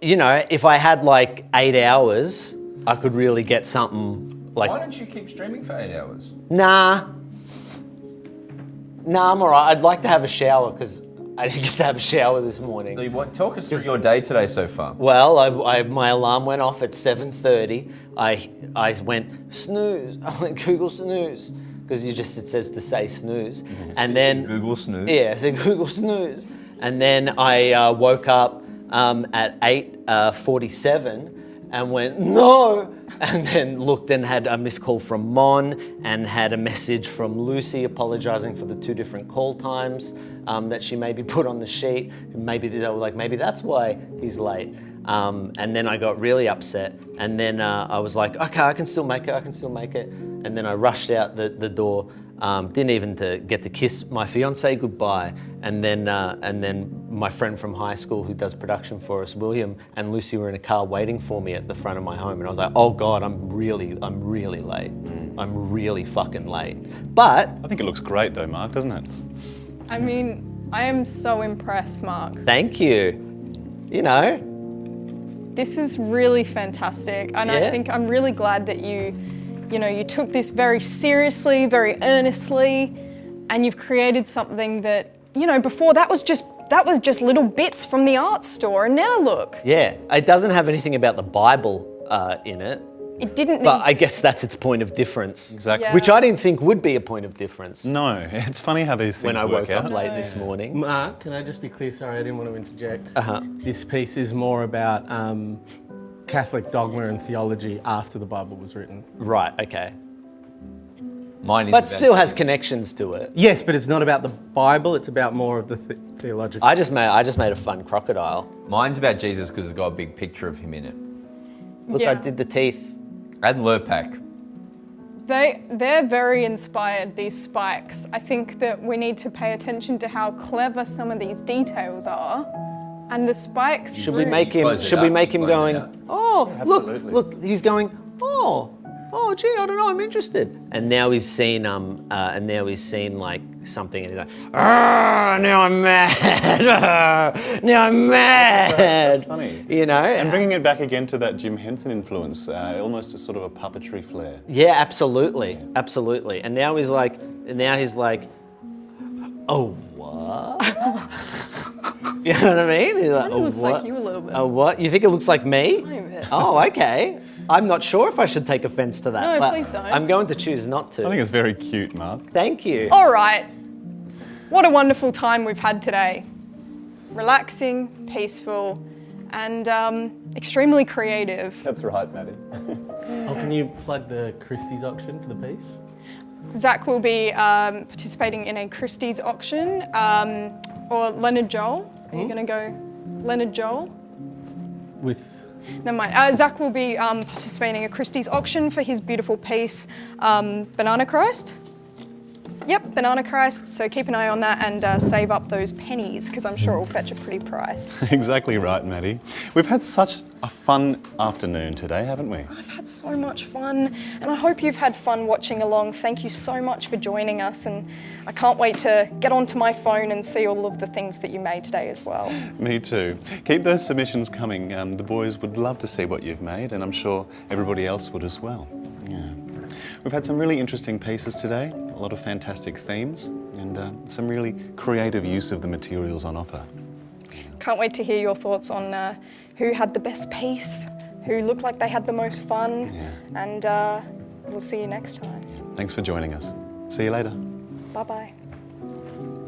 you know, if I had like 8 hours, I could really get something like. Why don't you keep streaming for 8 hours? Nah, I'm all right. I'd like to have a shower because I didn't get to have a shower this morning. So talk us through your day today so far. Well, my alarm went off at 7:30. I went snooze. I went Google snooze because it says to say snooze, and then Google snooze. Yeah, I said Google snooze, and then I woke up at 8:47 and went no, and then looked and had a missed call from Mon and had a message from Lucy apologising for the 2 different call times that she maybe put on the sheet. Maybe they were like, maybe that's why he's late. And then I got really upset, and then I was like, okay, I can still make it. And then I rushed out the door, didn't even get to kiss my fiance goodbye. And then my friend from high school who does production for us, William, and Lucy were in a car waiting for me at the front of my home. And I was like, oh God, I'm really late. I'm really fucking late. But I think it looks great though, Mark, doesn't it? I mean, I am so impressed, Mark. thank you. You know, This is really fantastic, and I Yeah. think I'm really glad that you took this very seriously, very earnestly, and you've created something that, before that was just little bits from the art store, and now look, yeah, it doesn't have anything about the Bible in it. it didn't But need I guess that's its point of difference. Exactly. Yeah. Which I didn't think would be a point of difference No, it's funny how these when things I work woke up out. late this morning. Mark, can I just be clear? Sorry, I didn't want to interject. This piece is more about Catholic dogma and theology after the Bible was written. Right, okay. Mine is But about- still has connections to it. Yes, but it's not about the Bible. It's about more of the theological. I just made a fun crocodile. Mine's about Jesus because it's got a big picture of him in it. Look, Yeah. I did the teeth. And Lurpak. They're very inspired, these spikes. I think that we need to pay attention to how clever some of these details are. And the spikes. Should we make him? Close it Should we up, make him close it going? up. Oh, Absolutely. look! He's going. Oh, gee, I don't know. I'm interested. And now he's seen like something, and he's like, now I'm mad. Now I'm mad. That's funny. You know. And bringing it back again to that Jim Henson influence, almost a sort of a puppetry flair. Yeah, absolutely. And now he's like, oh, what? You know what I mean? He's like, Kinda oh, looks what? like you a little bit. Oh, what? You think it looks like me? Tiny bit. Oh, okay. I'm not sure if I should take offense to that. No, but please don't. I'm going to choose not to. I think it's very cute, Mark. Thank you. All right. What a wonderful time we've had today. Relaxing, peaceful, and extremely creative. That's right, Maddie. Oh, can you plug the Christie's auction for the piece? Zach will be participating in a Christie's auction, or Leonard Joel. Are you going to go Leonard Joel? With Never mind. Zach will be participating in a Christie's auction for his beautiful piece, Banana Christ. Yep, Banana Christ. So keep an eye on that and save up those pennies because I'm sure it will fetch a pretty price. Exactly right, Maddie. We've had such a fun afternoon today, haven't we? I've had so much fun and I hope you've had fun watching along. Thank you so much for joining us and I can't wait to get onto my phone and see all of the things that you made today as well. Me too. Keep those submissions coming. The boys would love to see what you've made and I'm sure everybody else would as well. Yeah. We've had some really interesting pieces today, a lot of fantastic themes and some really creative use of the materials on offer. Can't wait to hear your thoughts on who had the best piece, who looked like they had the most fun, and we'll see you next time. Thanks for joining us. See you later. Bye-bye.